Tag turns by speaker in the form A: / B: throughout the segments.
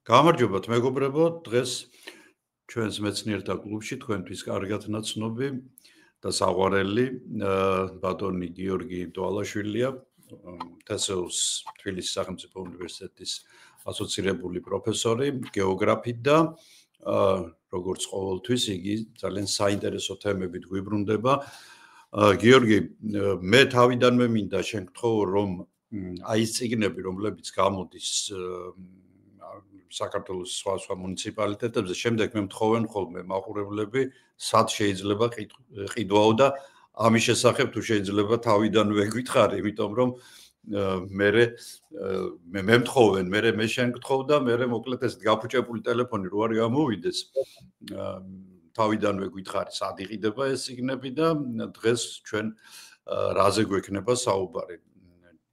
A: გამარჯობათ მეგობრებო, დღეს ჩვენს მეცნიერთა კლუბში თქვენთვის კარგად ნაცნობი და საყვარელი ბატონი გიორგი დვალაშვილია, TSUS თბილისის სახელმწიფო უნივერსიტეტის ასოცირებული პროფესორი, გეოგრაფი და როგორც ყოველთვის იგი ძალიან საინტერესო თემებით გვიბრუნდება. გიორგი, მე თავიდანვე მინდა შეგთხოვო, რომ აი ეს წიგნები, რომლებიც გამოდის საქართველოს სხვა მუნიციპალიტეტებზე, შემდეგ მე მთხოვენ ხოლმე მაყურებლები, სად შეიძლება ყიდვაო და ამის შესახებ თუ შეიძლება თავიდანვე გითხარი, იმიტომ რომ მე მთხოვენ, მე შენ გთხოვ და მე მოკლედ ეს გაფუჭებული ტელეფონი რო არ გამოვიდეს, თავიდანვე გითხარი, სად იყიდება ეს წიგნები და დღეს ჩვენ რაზე გვექნება საუბარი.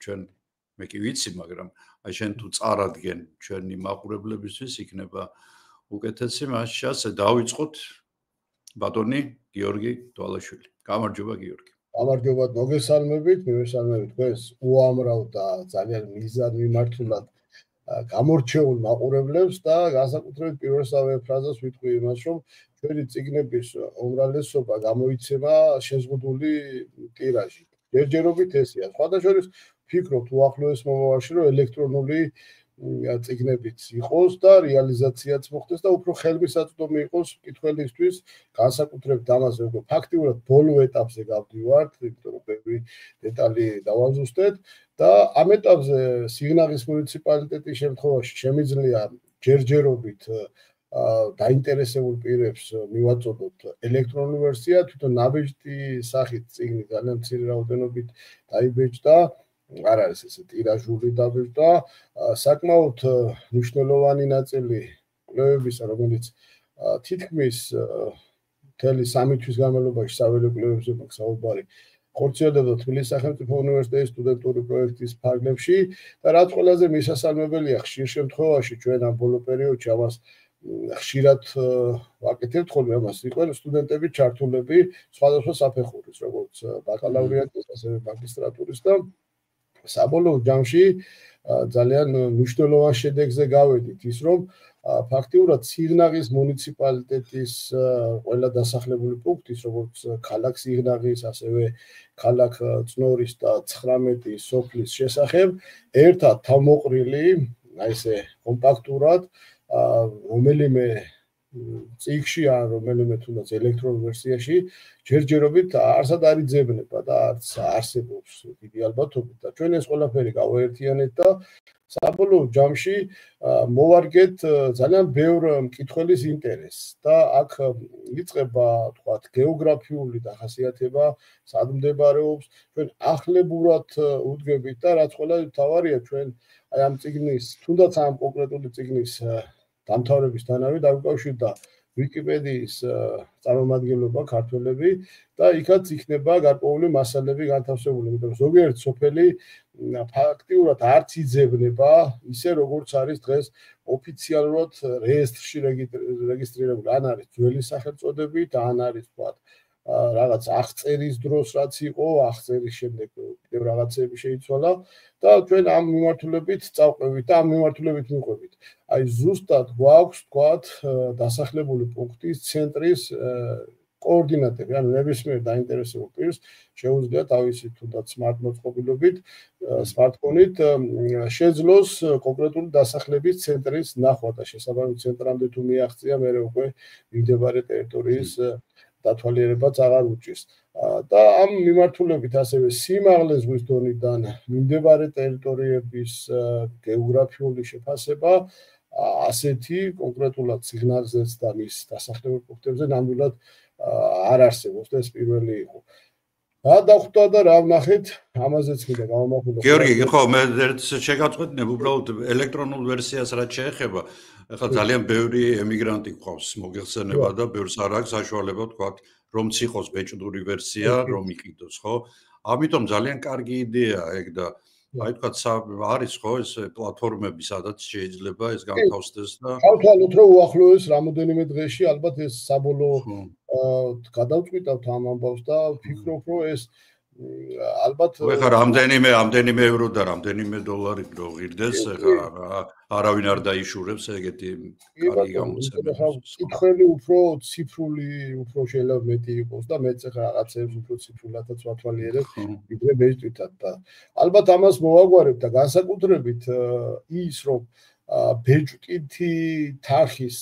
A: ჩვენ მე კი ვიცი, მაგრამ აი შენ თუ წარადგენ ჩვენი მაყურებლებისთვის იქნება უკეთესი, მაშინ ასე დავიწყოთ ბატონი გიორგი დვალაშვილი. გამარჯობა გიორგი.
B: გამარჯობა, მოგესალმებით, მივესალმებით თქვენს უამრავ და ძალიან მიზანმიმართულად გამორჩეულ მაყურებლებს და განსაკუთრებით პირველსავე ფრაზას ვიტყვი იმას, რომ ჩვენი წიგნების უმრავლესობა გამოიცემა შეზღუდული ტირაჟით. ჯერჯერობით ესეა. სხვადასხვა ფიქრობთ უახლოეს მომავალში, რომ ელექტრონული წიგნებიც იყოს და რეალიზაციაც მოხდეს და უფრო ხელმისაწვდომი იყოს მკითხველისთვის, განსაკუთრებით ამაზე უკვე ფაქტიურად ბოლო ეტაპზე გავდივართ, იმიტომ რომ ბევრი დეტალი დავაზუსტეთ და ამ ეტაპზე სიღნაღის მუნიციპალიტეტის შემთხვევაში შემიძლია ჯერჯერობით დაინტერესებულ პირებს მივაწოდოთ ელექტრონული ვერსია, თვითონ ნაბეჭდი სახით წიგნი ძალიან მცირე რაოდენობით დაიბეჭდა. არ არის ესე ტირაჟული დაბეჭდა, საკმაოდ მნიშვნელოვანი ნაწილი კვლევებისა, რომელიც თითქმის მთელი 3 თვის განმავლობაში საველე კვლევებზე მაქვს საუბარი, ხორციელდება თბილისის სახელმწიფო უნივერსიტეტის სტუდენტური პროექტის ფარგლებში და რაც ყველაზე მისასალმებელია, ხშირ შემთხვევაში ჩვენ ამ ბოლო პერიოდში ამას ხშირად ვაკეთებთ ხოლმე ამას, იყვნენ სტუდენტები ჩართულები სხვადასხვა საფეხურის, როგორც ბაკალავრიატის, ასევე მაგისტრატურის და საბოლოო ჯამში ძალიან მნიშვნელოვან შედეგზე გავედით ის, რომ ფაქტიურად სიღნაღის მუნიციპალიტეტის ყველა დასახლებული პუნქტის, როგორც ქალაქ სიღნაღის, ასევე ქალაქ წნორის და 19 სოფლის შესახებ ერთად თავმოყრილი, აი ესე კომპაქტურად რომელიმე წიგნში ან რომელიმე თუნდაც ელექტრონულ ვერსიაში ჯერჯერობით არსად არ იძებნება და არც არსებობს დიდი ალბათობით და ჩვენ ეს ყველაფერი გავაერთიანეთ და საბოლოო ჯამში მოვარგეთ ძალიან ბევრ მკითხველის ინტერესს და აქ იწყება თქვათ გეოგრაფიული დახასიათება, სად მდებარეობს, ჩვენ ახლებურად უდგებით და რაც ყველაზე მთავარია ჩვენ აი ამ წიგნის, თუნდაც ამ კონკრეტული წიგნის დამთავრებისთანავე დავიკავშირდა ვიკიპედიის წარმომადგენლობა ქართველები და იქაც იქნება გარკვეული მასალები განთავსებული, იმიტომ რომ ზოგიერთ სოფელი ფაქტიურად არც იძებნება ისე როგორც არის დღეს ოფიციალურად რეესტრში რეგისტრირებული, ან არის ძველი სახელწოდებით, ან არის თქვათ რაღაც აღწერის დროს რაც იყო, აღწერის შემდეგ კიდევ რაღაცები შეიცვალა და ჩვენ ამ მიმართულებით წავყევით და ამ მიმართულებით მიყვებით. აი ზუსტად გვაქვს თქვათ დასახლებული პუნქტის ცენტრის კოორდინატები, ანუ ნებისმიერ დაინტერესებულ პირს შეუძლია თავისი თუნდაც smart მოწყობილობით, smartphone-ით შეძლოს კონკრეტული დასახლების ცენტრის ნახვა და შესაბამის ცენტრამდე თუ მიაღწია, მერე უკვე მიმდებარე ტერიტორიის დათვალიერებაც აღარ უჭირს. და ამ მიმართულებით ასევე სიმაღლე ზღვის დონიდან მიმდებარე ტერიტორიების გეოგრაფიული შეფასება ასეთი კონკრეტულად სიღნაღზეც და მის დასახლებულ პუნქტებზე ნამდვილად არ არსებობს და ეს პირველი იყო. რა დახვდა და რა ვნახეთ, ამაზეც მინდა გავამახვილო.
A: გიორგი, ხო, მე შეგაწყვეტნებ უბრალოდ ელექტრონულ ვერსიას რაც შეეხება, ახლა ძალიან ბევრი ემიგრანტი გვყავს მოგეხსენება და ბევრს არ აქვს საშუალება თქვათ, რომც იყოს ბეჭდური ვერსია, რომ იყიდოს, ხო? ამიტომ ძალიან კარგი იდეაა ეგ და აი თქვათ არის ხო ეს პლატფორმები, სადაც შეიძლება ეს განთავსდეს და
B: თავთვალოთ რომ უახლოეს რამოდენიმე დღეში ალბათ ეს საბოლოო გადავწყვიტავთ ამ ამბავს და ვფიქრობ რომ ეს ალბათ
A: ეხლა რამდენიმე ევრო და რამდენიმე დოლარი რო ღირდეს, ეხლა არავინ არ დაიშურებს ეგეთი კარგი გამოცემების.
B: კითხველი უფრო ციფრული, უფრო შეიძლება მეტი იყოს და მეც ეხლა რაღაცებს უფრო ციფრულადაც ვათვალიერებ, ვიდრე ბეჭდვითად და ალბათ ამას მოვაგვარებ და განსაკუთრებით ის რომ ბეჭდვითი თარხის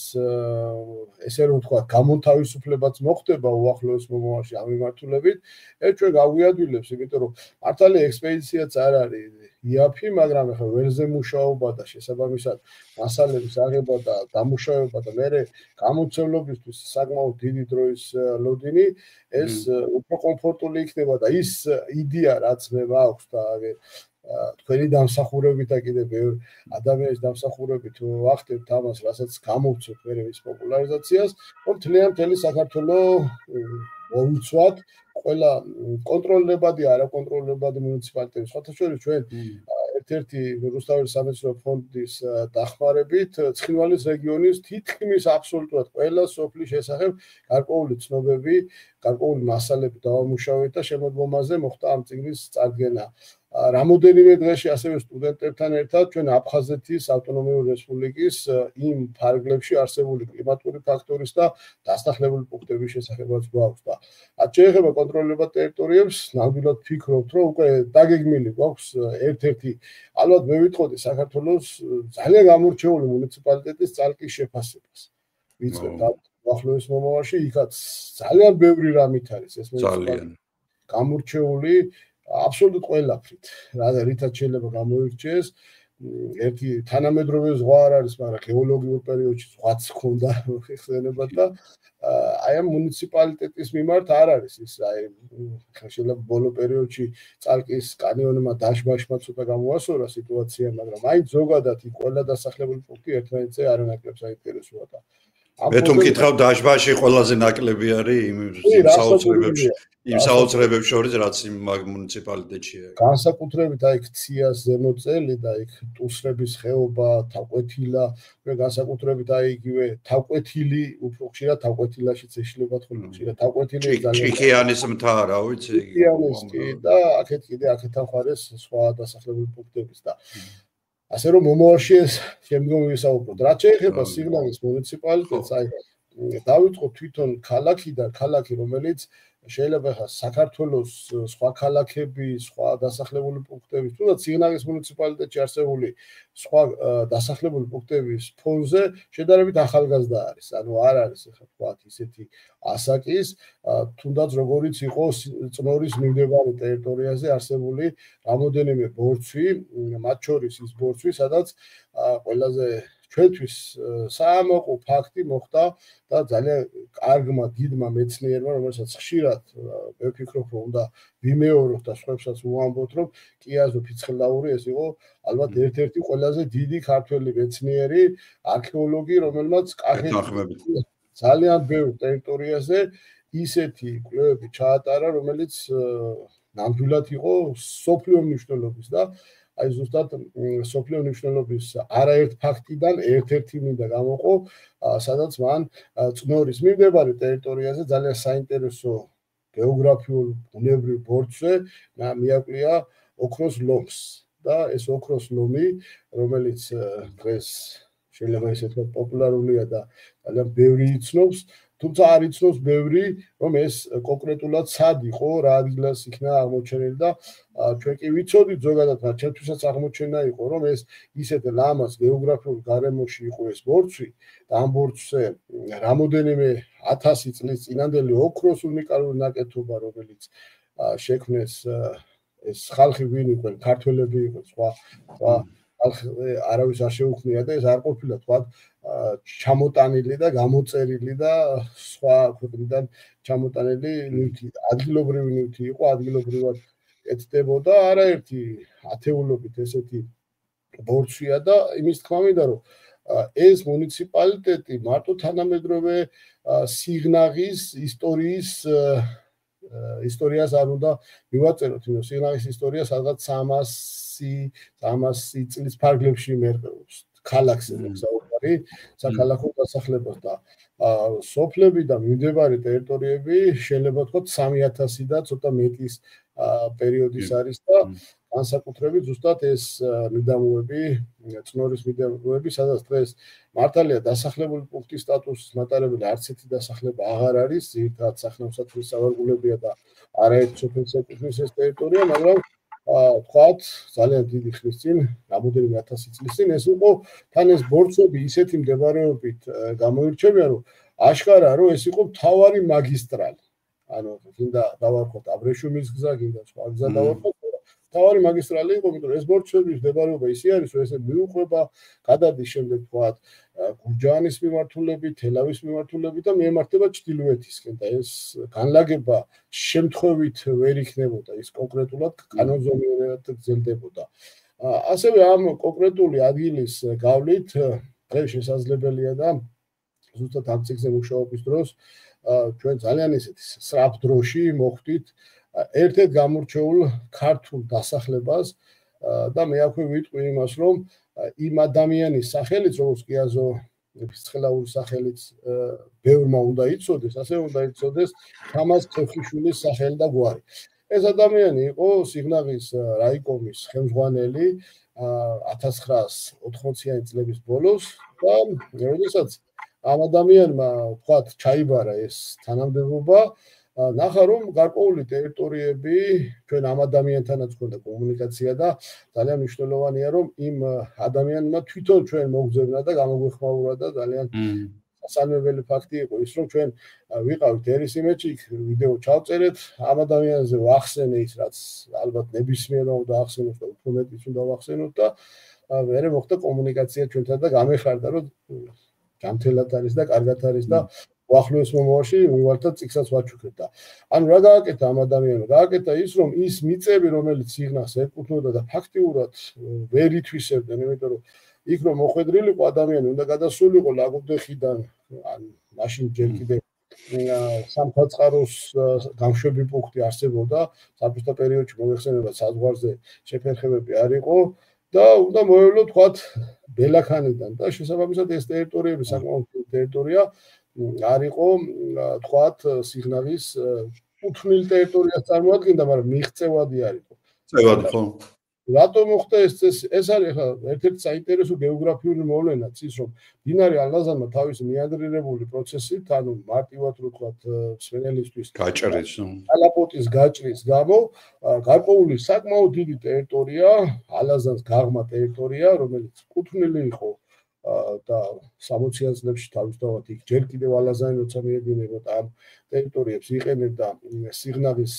B: ესე რომ ვთქვა გამონთავისუფლებაც მოხდება უახლოეს მომავალში ამ მიმართულებით, ჩვენ გავიადვილებს, იმიტომ რომ მართალი ექსპედიციაც არ არის იაფი, მაგრამ ახლა ველზე მუშაობა და შესაბამისად მასალების აღება და დამუშავება და მერე გამოცემლობისთვის საკმაოდ დიდი დროის ლოდინი ეს უფრო კომფორტული იქნება და ის იდეა რაც მე მაქვს და თქვენი დამსახურებით და კიდევ ბევრ ადამიანის დამსახურებით ვახდებთ ამას, რასაც გამოვცეთ მერე მის პოპულარიზაციას, რომ მთელი საქართველოს მოვიცვათ ყველა კონტროლებადი, არაკონტროლებადი მუნიციპალიტეტები. სხვათა შორის ჩვენ ერთ-ერთი რუსთაველის სამეცნიერო ფონდის დახმარებით ცხინვალის რეგიონის თითქმის აბსოლუტურად ყველა სოფლის შესახებ გარკვეული ცნობები, გარკვეული მასალები დავამუშავეთ და შემოდგომაზე მოხდა ამ წიგნის წარდგენა. რამოდენიმე დღეში ასევე სტუდენტებთან ერთად ჩვენ აფხაზეთის ავტონომიური რესპუბლიკის იმ ფარგლებში არსებული კლიმატური ფაქტორის და დასახლებული პუნქტების შესახებაც გვაქვს და რაც შეეხება კონტროლებად ტერიტორიებს, ნამდვილად ვფიქრობთ, რომ უკვე დაგეგმილი გვაქვს ერთ-ერთი ალბათ მე ვიტყოდი საქართველოს ძალიან გამორჩეული მუნიციპალიტეტის წალკის შეფასებას. ვიწყებთ ახლოს მომავალში, იქაც ძალიან ბევრი რამით არის ეს მუნიციპალიტეტი გამორჩეული აბსოლუტურად ყველაფრით, რითაც შეიძლება გამოირჩიეს. ერთი თანამედროვე ზღვა არ არის, მაგრამ გეოლოგიურ პერიოდში ზღვაც ჰქონდა ხსენება და აი ამ მუნიციპალიტეტის მიმართ არ არის ის აი შეიძლება ბოლო პერიოდში წალკის კანიონმა დაშბაშმა ცოტა გამოასწორა სიტუაცია, მაგრამ აი ზოგადად იქ ყველა დასახლებული პუნქტი ერთმანეთზე არანაკლებ საინტერესოა და
A: მე თუ მკითხავ დაშბაში ყველაზე ნაკლები არის იმ საოცრებებში შორის რაც იმ მუნიციპალიტეტშია.
B: განსაკუთრებით აი ქციას ზემოწელი და იქ ტუსრების ხეობა, თავკვეთილა, მე განსაკუთრებით აი იგივე თავკვეთილი, უფრო ხშირად თავკვეთილაშიც ეშლება ხოლმე ხშირად თავკვეთილი
A: ძალიან ჩიქიანის მთა რა ვიცი
B: და აქეთ კიდე აქეთან ხარეს სხვა დასახლებული პუნქტების და ასე რომ მომავალში ეს შემდგომ ვისაუბროთ. რაც შეეხება სიგნალის მუნიციპალიტეტს, აი დავიწყოთ თვითონ ქალაქიდან, ქალაქი რომელიც შეიძლება ხა საქართველოს სხვა ქალაქები, სხვა დასახლებული პუნქტები, თუნდაც სიგნალის მუნიციპალიტეტში არსებული სხვა დასახლებული პუნქტების ფონზე შედარებით ახალგაზრდა არის. ანუ არ არის ხა თქვათ ისეთი ასაკის, თუნდაც როგორიც იყოს წნორის მიმდებარე ტერიტორიაზე არსებული რამოდენიმე ბორცვი, მათ შორის ის ბორცვი, სადაც ყველაზე ჩვენთვის საამაყო ფაქტი მოხდა და ძალიან კარგმა დიდმა მეცნიერმა, რომელსაც ხშირად მე ვფიქრობ, რომ უნდა ვიმეოროთ და სხვებსაც ვუამბოთ, რომ კიაზო ფიცხელაური ეს იყო ალბათ ერთ-ერთი ყველაზე დიდი ქართველი მეცნიერი, არქეოლოგი, რომელმაც ძალიან ბევრ ტერიტორიაზე ისეთი კვლევები ჩაატარა, რომელიც ნამდვილად იყო სოფლიო მნიშვნელობის და აი ზუსტად სოფლიო მნიშვნელობის არაერთ ფაქტიდან ერთ-ერთი მინდა გამოყო, სადაც მან წნორის მიმდებარე ტერიტორიაზე ძალიან საინტერესო გეოგრაფიულ ბუნებრივ ბორცვზე მიაკვლია ოქროს ლომს და ეს ოქროს ლომი, რომელიც დღეს შეიძლება ისე თქვა პოპულარულია და ძალიან ბევრი იცნობს, თუმცა არ იცნობს ბევრი, რომ ეს კონკრეტულად სად იყო, რა ადგილას იქნა აღმოჩენილი და ჩვენ კი ვიცოდით ზოგადად, მაგრამ ჩვენთვისაც აღმოჩენა იყო, რომ ეს ისეთ ლამაზ გეოგრაფიულ გარემოში იყო ეს ბორცვი და ამ ბორცვზე რამოდენიმე 1000 წლის წინანდელი ოქროს უნიკალური ნაკეთობა, რომელიც შექმნეს ეს ხალხი ვინ იყვნენ, ქართველები იყვნენ, სხვა არავის არ შეუქმნია და ეს არ ყოფილა თქვა ჩამოტანილი და გამოწერილი და სხვა ქვეყნიდან ჩამოტანილი ნივთი, ადგილობრივი ნივთი იყო, ადგილობრივად ეთდებოდა არაერთი ათეულობით ესეთი ბორცვია და იმის თქმა მინდა რომ ეს მუნიციპალიტეტი მარტო თანამედროვე სიგნაღის ისტორიას არ უნდა მივაწეროთ, იმიტომ სიგნაღის ისტორია სადღაც 300 წლის ფარგლებში მერყეობს ქალაქზე საუბარი, საქალაქო დასახლებას და სოფლები და მიმდებარე ტერიტორიები შეიძლება ვთქვათ 3000 და ცოტა მეტის პერიოდის არის და განსაკუთრებით ზუსტად ეს მიდამოები, წნორის მიდამოები, სადაც დღეს მართალია დასახლებული პუნქტის სტატუსის მატარებელი არც ერთი დასახლება აღარ არის, ძირითადად სახნავ-სათბურის სავარგულებია და არაერთ სოფელს ეკუთვნის ეს ტერიტორია, მაგრამ თქვათ ძალიან დიდი ხნის წინ, რამოდენიმე 1000 წლის წინ ეს იყო თან ეს ბორცვები ისეთი მდებარეობით გამოირჩევიან, რომ აშკარაა, რომ ეს იყო მთავარი მაგისტრალი. ანუ გინდა დავარქვათ აბრეშუმის გზა, გინდა სხვა გზა დავარქვათ, მთავარი მაგისტრალი იყო, იმიტომ რომ ეს ბორცვების მდებარეობა ისე არის, რომ ესე მიუყვება გადადის შემდეგ თქვათ გურჯაანის მიმართულებით, თელავის მიმართულებით და მიემართება ჩრდილოეთისკენ და ეს განლაგება შემთხვევით ვერ იქნებოდა, ის კონკრეტულად კანონზომიერად გრძელდებოდა. ასევე ამ კონკრეტული ადგილის გავლით დღეს შესაძლებელია და ზუსტად ამ წიგნზე მუშაობის დროს ჩვენ ძალიან ისეთი სწრაფ დროში მოხვდით ერთ-ერთ გამორჩეულ ქართულ დასახლებას და მე აქვე ვიტყვი იმას, რომ იმ ადამიანის სახელიც, როგორც კიაზო ფიცხელაურის სახელიც ბევრმა უნდა იცოდეს, ასევე უნდა იცოდეს თამაზ ხევხიშვილის სახელი და გვარი. ეს ადამიანი იყო სიღნაღის რაიკომის ხელმძღვანელი 1980-იანი წლების ბოლოს და როდესაც ამ ადამიანმა თქვათ ჩაიბარა ეს თანამდებობა, ნახა რომ გარკვეული ტერიტორიები ჩვენ ამ ადამიანთანაც ქონდა კომუნიკაცია და ძალიან მნიშვნელოვანია რომ იმ ადამიანმა თვითონ ჩვენ მოგზევნა და გამოგვეხმაურა და ძალიან სასალმებელი ფაქტი იყო ის რომ ჩვენ ვიყავით ერის იმედში ვიდეო ჩავწერეთ ამ ადამიანზე ვახსენე ის რაც ალბათ ნებისმიერმა უნდა ახსენოს და უფრო მეტიც უნდა ვახსენოთ და მერე მოხდა კომუნიკაცია ჩვენთან და გამეხარდა რომ ჯანმრთელად არის და კარგად არის და უახლოეს მომავალში ვივალთა წიგნსაც ვაჩუქეთ და ანუ რა გააკეთა ამ ადამიანმა გააკეთა ის რომ ის მიწები რომელიც სიღნაღს ეკუთვნოდა და ფაქტიურად ვერ ითვისებდნენ იმიტომ რომ იქ რომ მოხვედრილიყო ადამიანი უნდა გადასულიყო ლაგოდეხიდან ან მაშინ ჯერ კიდევ სამხატწყაროს გამშვები პუნქტი არსებობდა საბჭოთა პერიოდში მოიხსენება საზღვარზე შეფერხებები არ იყო და უნდა მოევლო თქვათ ბელაქანიდან და შესაბამისად ეს ტერიტორიები საკმაოდ ტერიტორია არ იყო თქვათ სიღნაღის უთვნილ ტერიტორიას წარმოადგენდა, მაგრამ მიღწევადი არ იყო.
A: წევადი ხო?
B: რატომ მოხდა ეს არის ხა ერთ-ერთი საინტერესო გეოგრაფიული მოვლენაც ის რომ დინარი ალაზანმა თავისი მეანდრირებული პროცესით, ანუ მარტივად რო თქვათ სვენელისთვის
A: გაჭრის,
B: ალაპოტის გაჭრის გამო გარკვეული საკმაოდ დიდი ტერიტორია, ალაზანს გაღმა ტერიტორია, რომელიც კუთვნილი იყო და 60-იან წლებში თავისთავად იქ ჯერ კიდევ ალაზანი როცა მიედინებოდა ამ ტერიტორიებს იყენებდა სიღნაღის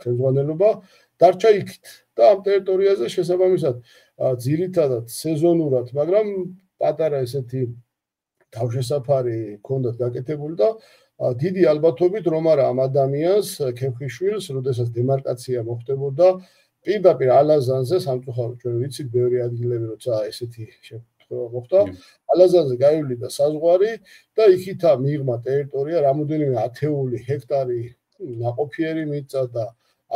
B: ხელმძღვანელობა დარჩა იქით და ამ ტერიტორიაზე შესაბამისად ძირითადად სეზონურად, მაგრამ პატარა ესეთი თავშესაფარი ჰქონდათ გაკეთებული და დიდი ალბათობით რომ არა ამ ადამიანს ქევხიშვილს, როდესაც დემარკაცია მოხდებოდა პირდაპირ ალაზანზე სამწუხაროდ ჩვენ ვიცით ბევრი ადგილები როცა ესეთი მოხდა ალაზანზე გაივლიდა საზღვარი და იქითა მიღმა ტერიტორია რამოდენიმე ათეული ჰექტარი ნაყოფიერი მიწა და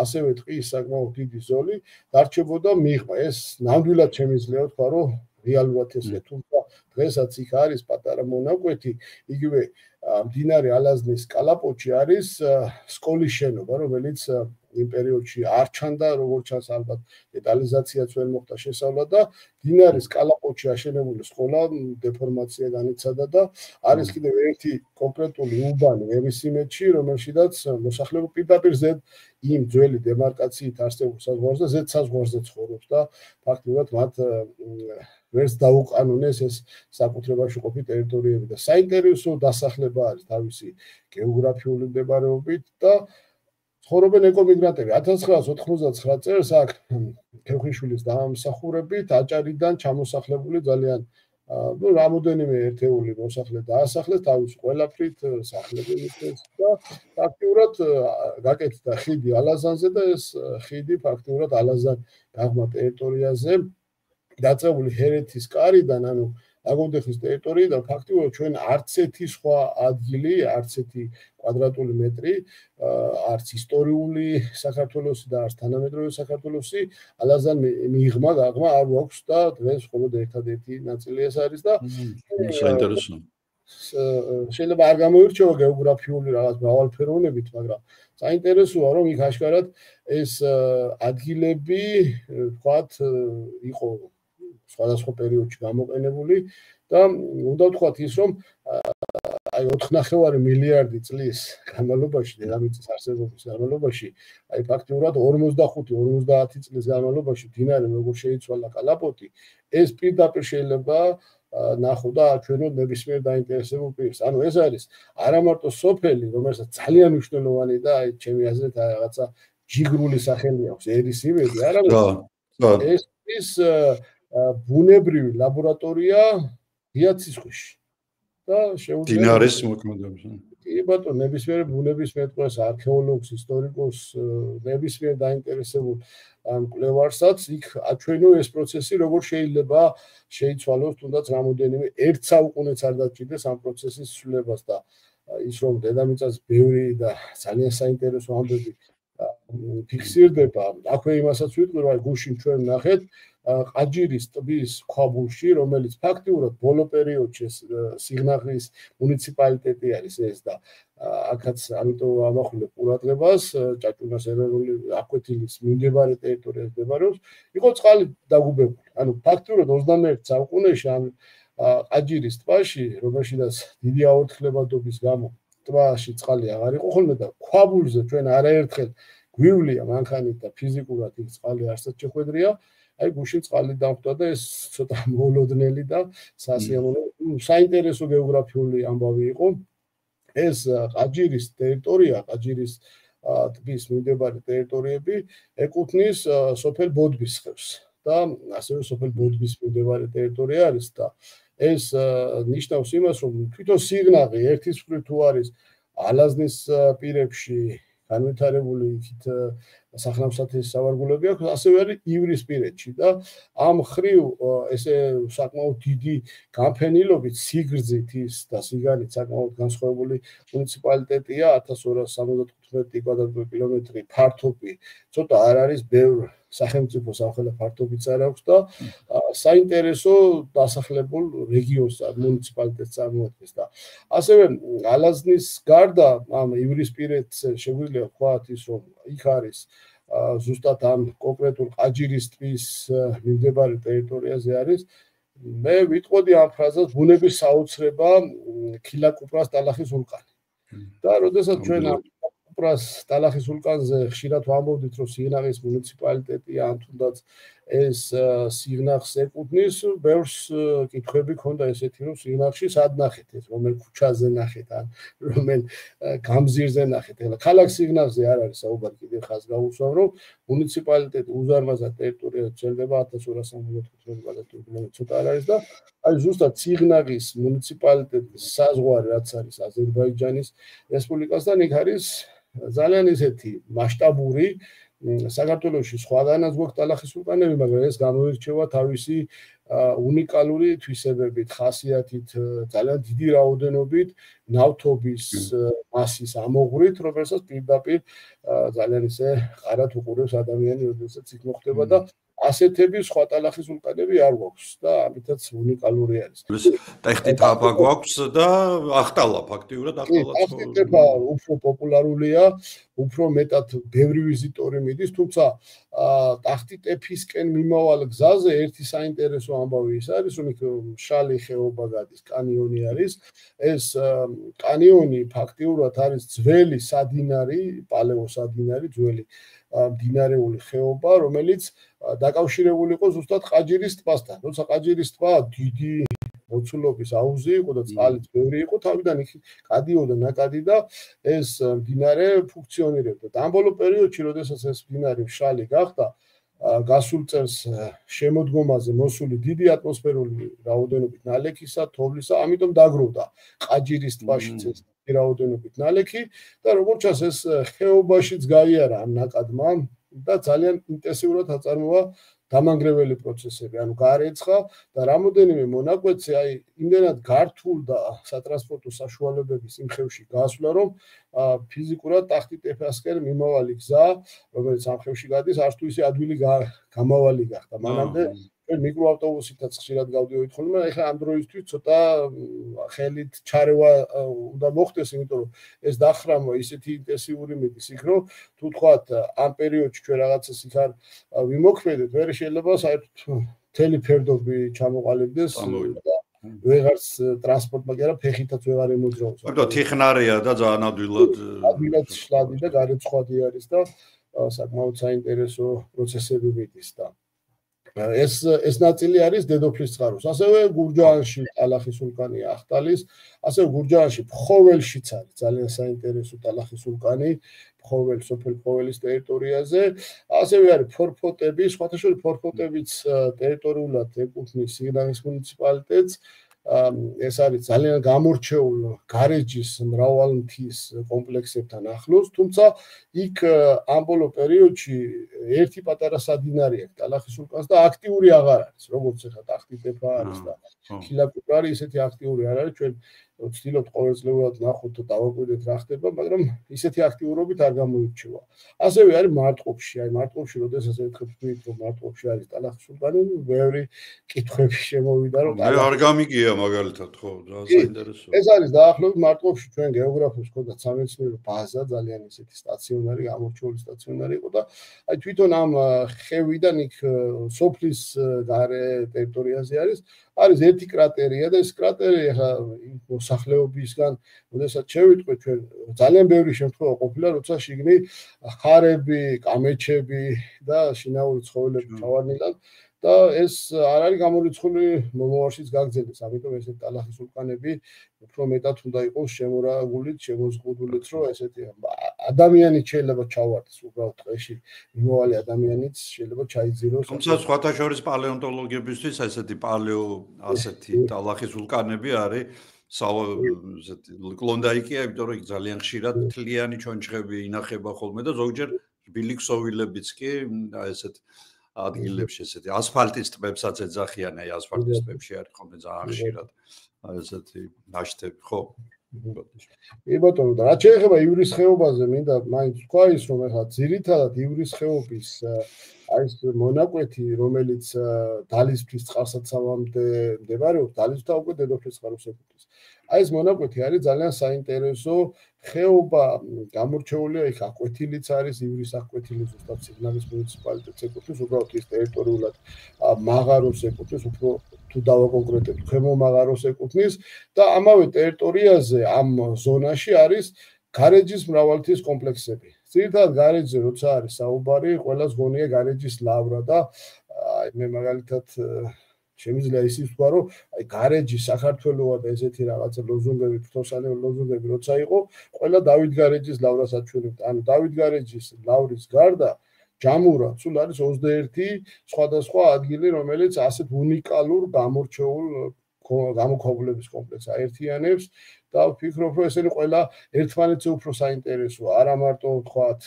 B: ასევე ტყის საკმაოდ დიდი ზოლი დარჩებოდა მიღმა ეს ნამდვილად შემიძლია ვთქვა რომ რეალურად ესეა თუმცა დღესაც იქ არის პატარა მონაკვეთი იგივე მდინარე ალაზნის კალაპოტში არის სკოლის შენობა რომელიც იმ პერიოდში არ ჩანდა როგორც ჩანს ალბათ დეტალიზაციაც ვერ მოხდა შესავლა და მდინარის კალაპოტში აშენებული სკოლა დეფორმაცია განიცადა და არის კიდევ ერთი კონკრეტული უბანი ერისიმედში რომელშიდაც მოსახლეობა პირდაპირ ზედ იმ ძველი დემარკაციით არსებულ საზღვარზე ზედ საზღვარზე ცხოვრობს და ფაქტობრივად მათ ვერც დაუყანონეს ეს საკუთრებაში ყოფილი ტერიტორიები და საინტერესო დასახლება არის თავისი გეოგრაფიული მდებარეობით და ცხოვრობენ ეკომიგრანტები 1999 წელს აქ ქევხიშვილის დამსახურებით აჭარიდან ჩამოსახლებული ძალიან რამოდენიმე ერთეული მოსახლე დაასახლეს თავის ყველაფრით სახლები მიწეს და ფაქტიურად გაკეთდა ხიდი ალაზანზე და ეს ხიდი ფაქტიურად ალაზან გაღმა ტერიტორიაზე დაწეული ჰერეთის კარიდან ანუ ლაგოდეხის ტერიტორიიდან ფაქტიურად ჩვენ არც ერთი სხვა ადგილი, არც ერთი კვადრატული მეტრი, არც ისტორიული საქართველოსი და არც თანამედროვე საქართველოსი ალაზან მიღმა გაღმა არ აქვს და დღეს მხოლოდ ერთადერთი ნაწილი ეს არის და
A: საინტერესო.
B: შეიძლება არ გამოირჩევა გეოგრაფიული რაღაც მრავალფეროვნებით, მაგრამ საინტერესოა რომ იქ აშკარად ეს ადგილები ვთქვათ იყო სხვადასხვა პერიოდში გამოყენებული და უნდა ვთქვათ ის რომ აი 4.5 მილიარდი წლის განმავლობაში დედამიწის არსებობის განმავლობაში აი ფაქტიურად 45-50 წლის განმავლობაში მდინარე როგორ შეიცვალა კალაპოტი ეს პირდაპირ შეიძლება ნახო და აჩვენო ნებისმიერ დაინტერესებულ პირს. ანუ ეს არის არა მარტო სოფელი, რომელსაც ძალიან მნიშვნელოვანი და აი ჩემი აზრით რაღაცა ჯიგრული სახელი აქვს, ერისივედი, არამედ ეს ის ბუნებრივი ლაბორატორია ღიაცისხლში. და შეუძლია
A: დინარის მოქმედებას.
B: კი ბატონო, ნებისმიერ ბუნების მეტყველს, არქეოლოგს, ისტორიკოს, ნებისმიერ დაინტერესებულ მკვლევარსაც იქ აჩვენო ეს პროცესი, როგორ შეიძლება შეიცვალოს თუნდაც რამოდენიმე ერთ საუკუნეც არ დაჭირდეს ამ პროცესის ცვლილებას და ის რომ დედამიწას ბევრი და ძალიან საინტერესო ამბები ფიქსირდება. აქვე იმასაც ვიტყვი, რომ აი გუშინ ჩვენ ნახეთ ყაჯირის ტბის ქვაბულში, რომელიც ფაქტიურად ბოლო პერიოდში სიღნაღის მუნიციპალიტეტი არის ეს და აქაც ამიტომ ამახვილებ ყურადღებას, ჭაჭუნას ეროვნული აკვეთილის მიმდებარე ტერიტორიაზე მდებარეობს, იყო წყალი დაგუბებული. ანუ ფაქტიურად 21 საუკუნეში ამ ყაჯირის ტბაში, რომელშიც დიდი აორთქლებადობის გამო ტბაში წყალი აღარ იყო ხოლმე და ქვაბულზე ჩვენ არაერთხელ გვივლია მანქანით და ფიზიკურად იქ წყალი არცად შეხვედრია. აი გუშინ წყალი დამხვდა და ეს ცოტა მოულოდნელი და საინტერესო გეოგრაფიული ამბავი იყო. ეს ყაჯირის ტერიტორია, ყაჯირის ტბის მიმდებარე ტერიტორიები ეკუთვნის სოფელ ბოდბისხევს და ასევე სოფელ ბოდბის მიმდებარე ტერიტორია არის და ეს ნიშნავს იმას, რომ თვითონ სიღნაღი ერთის მხრივ თუ არის ალაზნის პირებში განვითარებული იქით სახნავსათესის სავარგულები აქვს, ასევე არის ივრისპირეთში და ამ მხრივ ესე საკმაოდ დიდი განფენილობით სიგრძით ის და სიგანით საკმაოდ განსხვავებული მუნიციპალიტეტია 1275 კვადრატული კილომეტრი ფართობი, ცოტა არ არის ბევრ სახელმწიფო სამხელა ფართობიც არ აქვს და საინტერესო დასახლებულ რეგიონს მუნიციპალიტეტს წარმოადგენს და ასევე ალაზნის გარდა ამ ივრისპირეთს შეგვიძლია ვთქვათ ის რომ იქ არის ზუსტად ამ კონკრეტულ ყაჯირის ტბის მიმდებარე ტერიტორიაზე არის მე ვიტყოდი ამ ფრაზას ბუნების საოცრება ქილა-კუპრას ტალახის ვულკანი და როდესაც ჩვენ ამ კუპრას ტალახის ვულკანზე ხშირად ვამბობდით რომ სიღნაღის მუნიციპალიტეტია ან თუნდაც ეს სიღნაღს ეკუთვნის ბევრს კითხვები ქონდა ესეთი რომ სიღნაღში სად ნახეთ ეს რომელ ქუჩაზე ნახეთ ან რომელ გამზირზე ნახეთ ეხლა ქალაქ სიღნაღზე არ არის საუბარი კიდევ ხაზ გაუსვამ რომ მუნიციპალიტეტი უზარმაზარ ტერიტორიაზე ვრცელდება 1275 კვადრატული კილომეტრი ცოტა არ არის და აი ზუსტად სიღნაღის მუნიციპალიტეტის საზღვარი რაც არის აზერბაიჯანის რესპუბლიკასთან იქ არის ძალიან ისეთი მასშტაბური საქართველოში სხვადანაც გვაქვს ტალახის ვულკანები, მაგრამ ეს გამოირჩევა თავისი უნიკალური თვისებებით, ხასიათით, ძალიან დიდი რაოდენობით ნავთობის მასის ამოღვრით, რომელსაც პირდაპირ ძალიან ისე ყარად უყურებს ადამიანი, როდესაც იქ მოხდება და ასეთები სხვა ტალახის ვულკანები არ გვაქვს და ამითაც უნიკალური არის.
A: ტეხტიტაბა გვაქვს და ახტალა ფაქტიურად ახტალა.
B: ტეხტიტაბა უფრო პოპულარულია, უფრო მეტად ბევრი ვიზიტორი მიდის, თუმცა ტახტიტეფისკენ მიმავალ გზაზე ერთი საინტერესო ამბავი ის არის, რომ იქ მშრალი ხეობა გადის, კანიონი არის. ეს კანიონი ფაქტიურად არის ძველი სადინარი, პალეოსადინარი, ძველი მდინარეული ხეობა, რომელიც დაკავშირებული იყო ზუსტად ყაჯირის ტბასთან. როცა ყაჯირის ტბა დიდი მოცულობის აუზი იყო და წყალიც ბევრი იყო, თავიდან იქ გადიოდა ნაკადი და ეს მდინარე ფუნქციონირებდა. და ამ ბოლო პერიოდში, როდესაც ეს მდინარე მშრალი გახდა, გასულ წელს შემოდგომაზე მოსული დიდი ატმოსფერული რაოდენობით ნალექისა, თოვლისა, ამიტომ დაგროვდა ყაჯირის ტბაშიც ეს რაოდენობით ნალექი და როგორც ჩანს ეს ხეობაშიც გაიარა ამ ნაკადმა და ძალიან ინტენსიურად აწარმოა დამანგრეველი პროცესები, ანუ გაარეცხა და რამოდენიმე მონაკვეთზე აი იმდენად გართულ და სატრანსპორტო საშუალებების იმ ხევში გასვლა, რომ ფიზიკურად ტახტიტეფისკენ მიმავალი გზა, რომელიც ამ ხევში გადის, არც თუ ისე ადვილი გამავალი გახდა. მანამდე ჩვენ მიკროავტობუსითაც ხშირად გავდივართ ხოლმე, მაგრამ ეხლა ამ დროისთვის ცოტა ხელით ჩარევა უნდა მოხდეს, იმიტომ რომ ეს დახრამა ისეთი ინტენსიური მიდის იქ, რომ თუ თქვათ ამ პერიოდში ჩვენ რაღაცას იქ არ ვიმოქმედეთ, ვერ შეიძლება საერთოდ მთელი ფერდობი ჩამოყალიბდეს და ვეღარც ტრანსპორტმა კი არა ფეხითაც ვეღარ ემოძრაობს.
A: მაგრამ თიხნარია და ძალიან
B: ადვილად შლადი და გარეცხადი არის და საკმაოდ საინტერესო პროცესები მიდის და ეს ნაწილი არის დედოფლის წყაროს. ასევე გურჯაანში ტალახის ვულკანი ახტალის, ასევე გურჯაანში ფხოველშიც არის ძალიან საინტერესო ტალახის ვულკანი, ფხოველ სოფელ ფხოველის ტერიტორიაზე. ასევე არის ფორფოტები, სხვათა შორის ფორფოტებიც ტერიტორიულად ეკუთვნის სიღნაღის მუნიციპალიტეტს. ეს არის ძალიან გამორჩეულ გარეჯის მრავალმთის კომპლექსებთან ახლოს, თუმცა იქ ამ ბოლო პერიოდში ერთი პატარა სადინარი აქვს ტალახის ვულკანს და აქტიური აღარ არის, როგორც ეხლა ტახტიტეფა არის და ხილაკუპრარი ისეთი აქტიური არ არის, ჩვენ ვცდილობთ ყოველწლიურად ნახოთ და დავაკვირდეთ რა ხდება, მაგრამ ისეთი აქტიურობით არ გამოირჩევა. ასევე არის მარტყოფში, აი მარტყოფში, როდესაც ერთხელ ვთქვით, რომ მარტყოფში არის ტალახის ვულკანი, ბევრი კითხვები შემოვიდა, რომ
A: არ გამიგია მაგალითად, ხო, ძალიან საინტერესოა.
B: ეს არის დაახლოებით მარტყოფში ჩვენ გეოგრაფებს ქონდა სამეცნიერო ბაზა, ძალიან ისეთი სტაციონარი, გამორჩეული სტაციონარი იყო და აი თვითონ ამ ხევიდან იქ სოფლის გარე ტერიტორიაზე არის ერთი კრატერია და ეს კრატერი ახლა მოსახლეობისგან, როდესაც შევიტყვეთ ჩვენ ძალიან ბევრი შემთხვევა ყოფილა, როცა შიგნით ხარები, კამეჩები და შინაური ცხოველები ჩავარდნილან და ეს არ არის გამორიცხული მომავალშიც გაგრძელდეს, ამიტომ ესეთი ტალახის ვულკანები უფრო მეტად უნდა იყოს შემორაგულით, შემოზღუდულით, რომ ესეთი ადამიანიც შეიძლება ჩავარდეს უბრალოდ ტყეში, მიმავალი ადამიანიც შეიძლება ჩაიძიროს.
A: თუმცა სხვათა შორის პალეონტოლოგებისთვის ესეთი ასეთი ტალახის ვულკანები არის კლონდაიკია, იმიტომ რომ იქ ძალიან ხშირად თლიანი ჩონჩხები ინახება ხოლმე და ზოგჯერ რბილი ქსოვილებიც კი ესეთ ადგილებში ესეთი ასფალტის ტბებსაც ეძახიან, აი ასფალტის ტბებში არის ხოლმე ძალიან ხშირად ესეთი ნაშთები, ხო?
B: კი ბატონო, და რაც შეეხება ივრის ხეობაზე, მინდა მაინც თქვა ის, რომ ეხლა ძირითადად ივრის ხეობის აი ეს მონაკვეთი, რომელიც დალისთვის წყალსაცავამდე მდებარეობს, დალისთან უკვე დედოფლის წყაროს ეკუთვნის. აი ეს მონაკვეთი არის ძალიან საინტერესო ხეობა, გამორჩეულია იქ აკვეთილიც არის, ივრის აკვეთილი ზუსტად სიღნაღის მუნიციპალიტეტს ეკუთვნის, უბრალოდ ის ტერიტორიულად მაღაროს ეკუთვნის, უფრო თუ დავაკონკრეტებთ, ქვემო მაღაროს ეკუთვნის და ამავე ტერიტორიაზე ამ ზონაში არის გარეჯის მრავალმთის კომპლექსები. ძირითადად გარეჯზე როცა არის საუბარი, ყველას გონია გარეჯის ლავრა და აი მე მაგალითად შემიძლია ისიც ვთქვა, რომ აი გარეჯი საქართველოა და ესეთი რაღაცა ლოზუნგები, ფრთოსანი ლოზუნგები როცა იყო, ყველა დავით გარეჯის ლავრას აჩვენებდა. ანუ დავით გარეჯის ლავრის გარდა ჯამურად სულ არის 21 სხვადასხვა ადგილი, რომელიც ასეთ უნიკალურ გამორჩეულ გამოქვაბულების კომპლექსს აერთიანებს და ვფიქრობ, რომ ესენი ყველა ერთმანეთზე უფრო საინტერესოა, არა მარტო ვთქვათ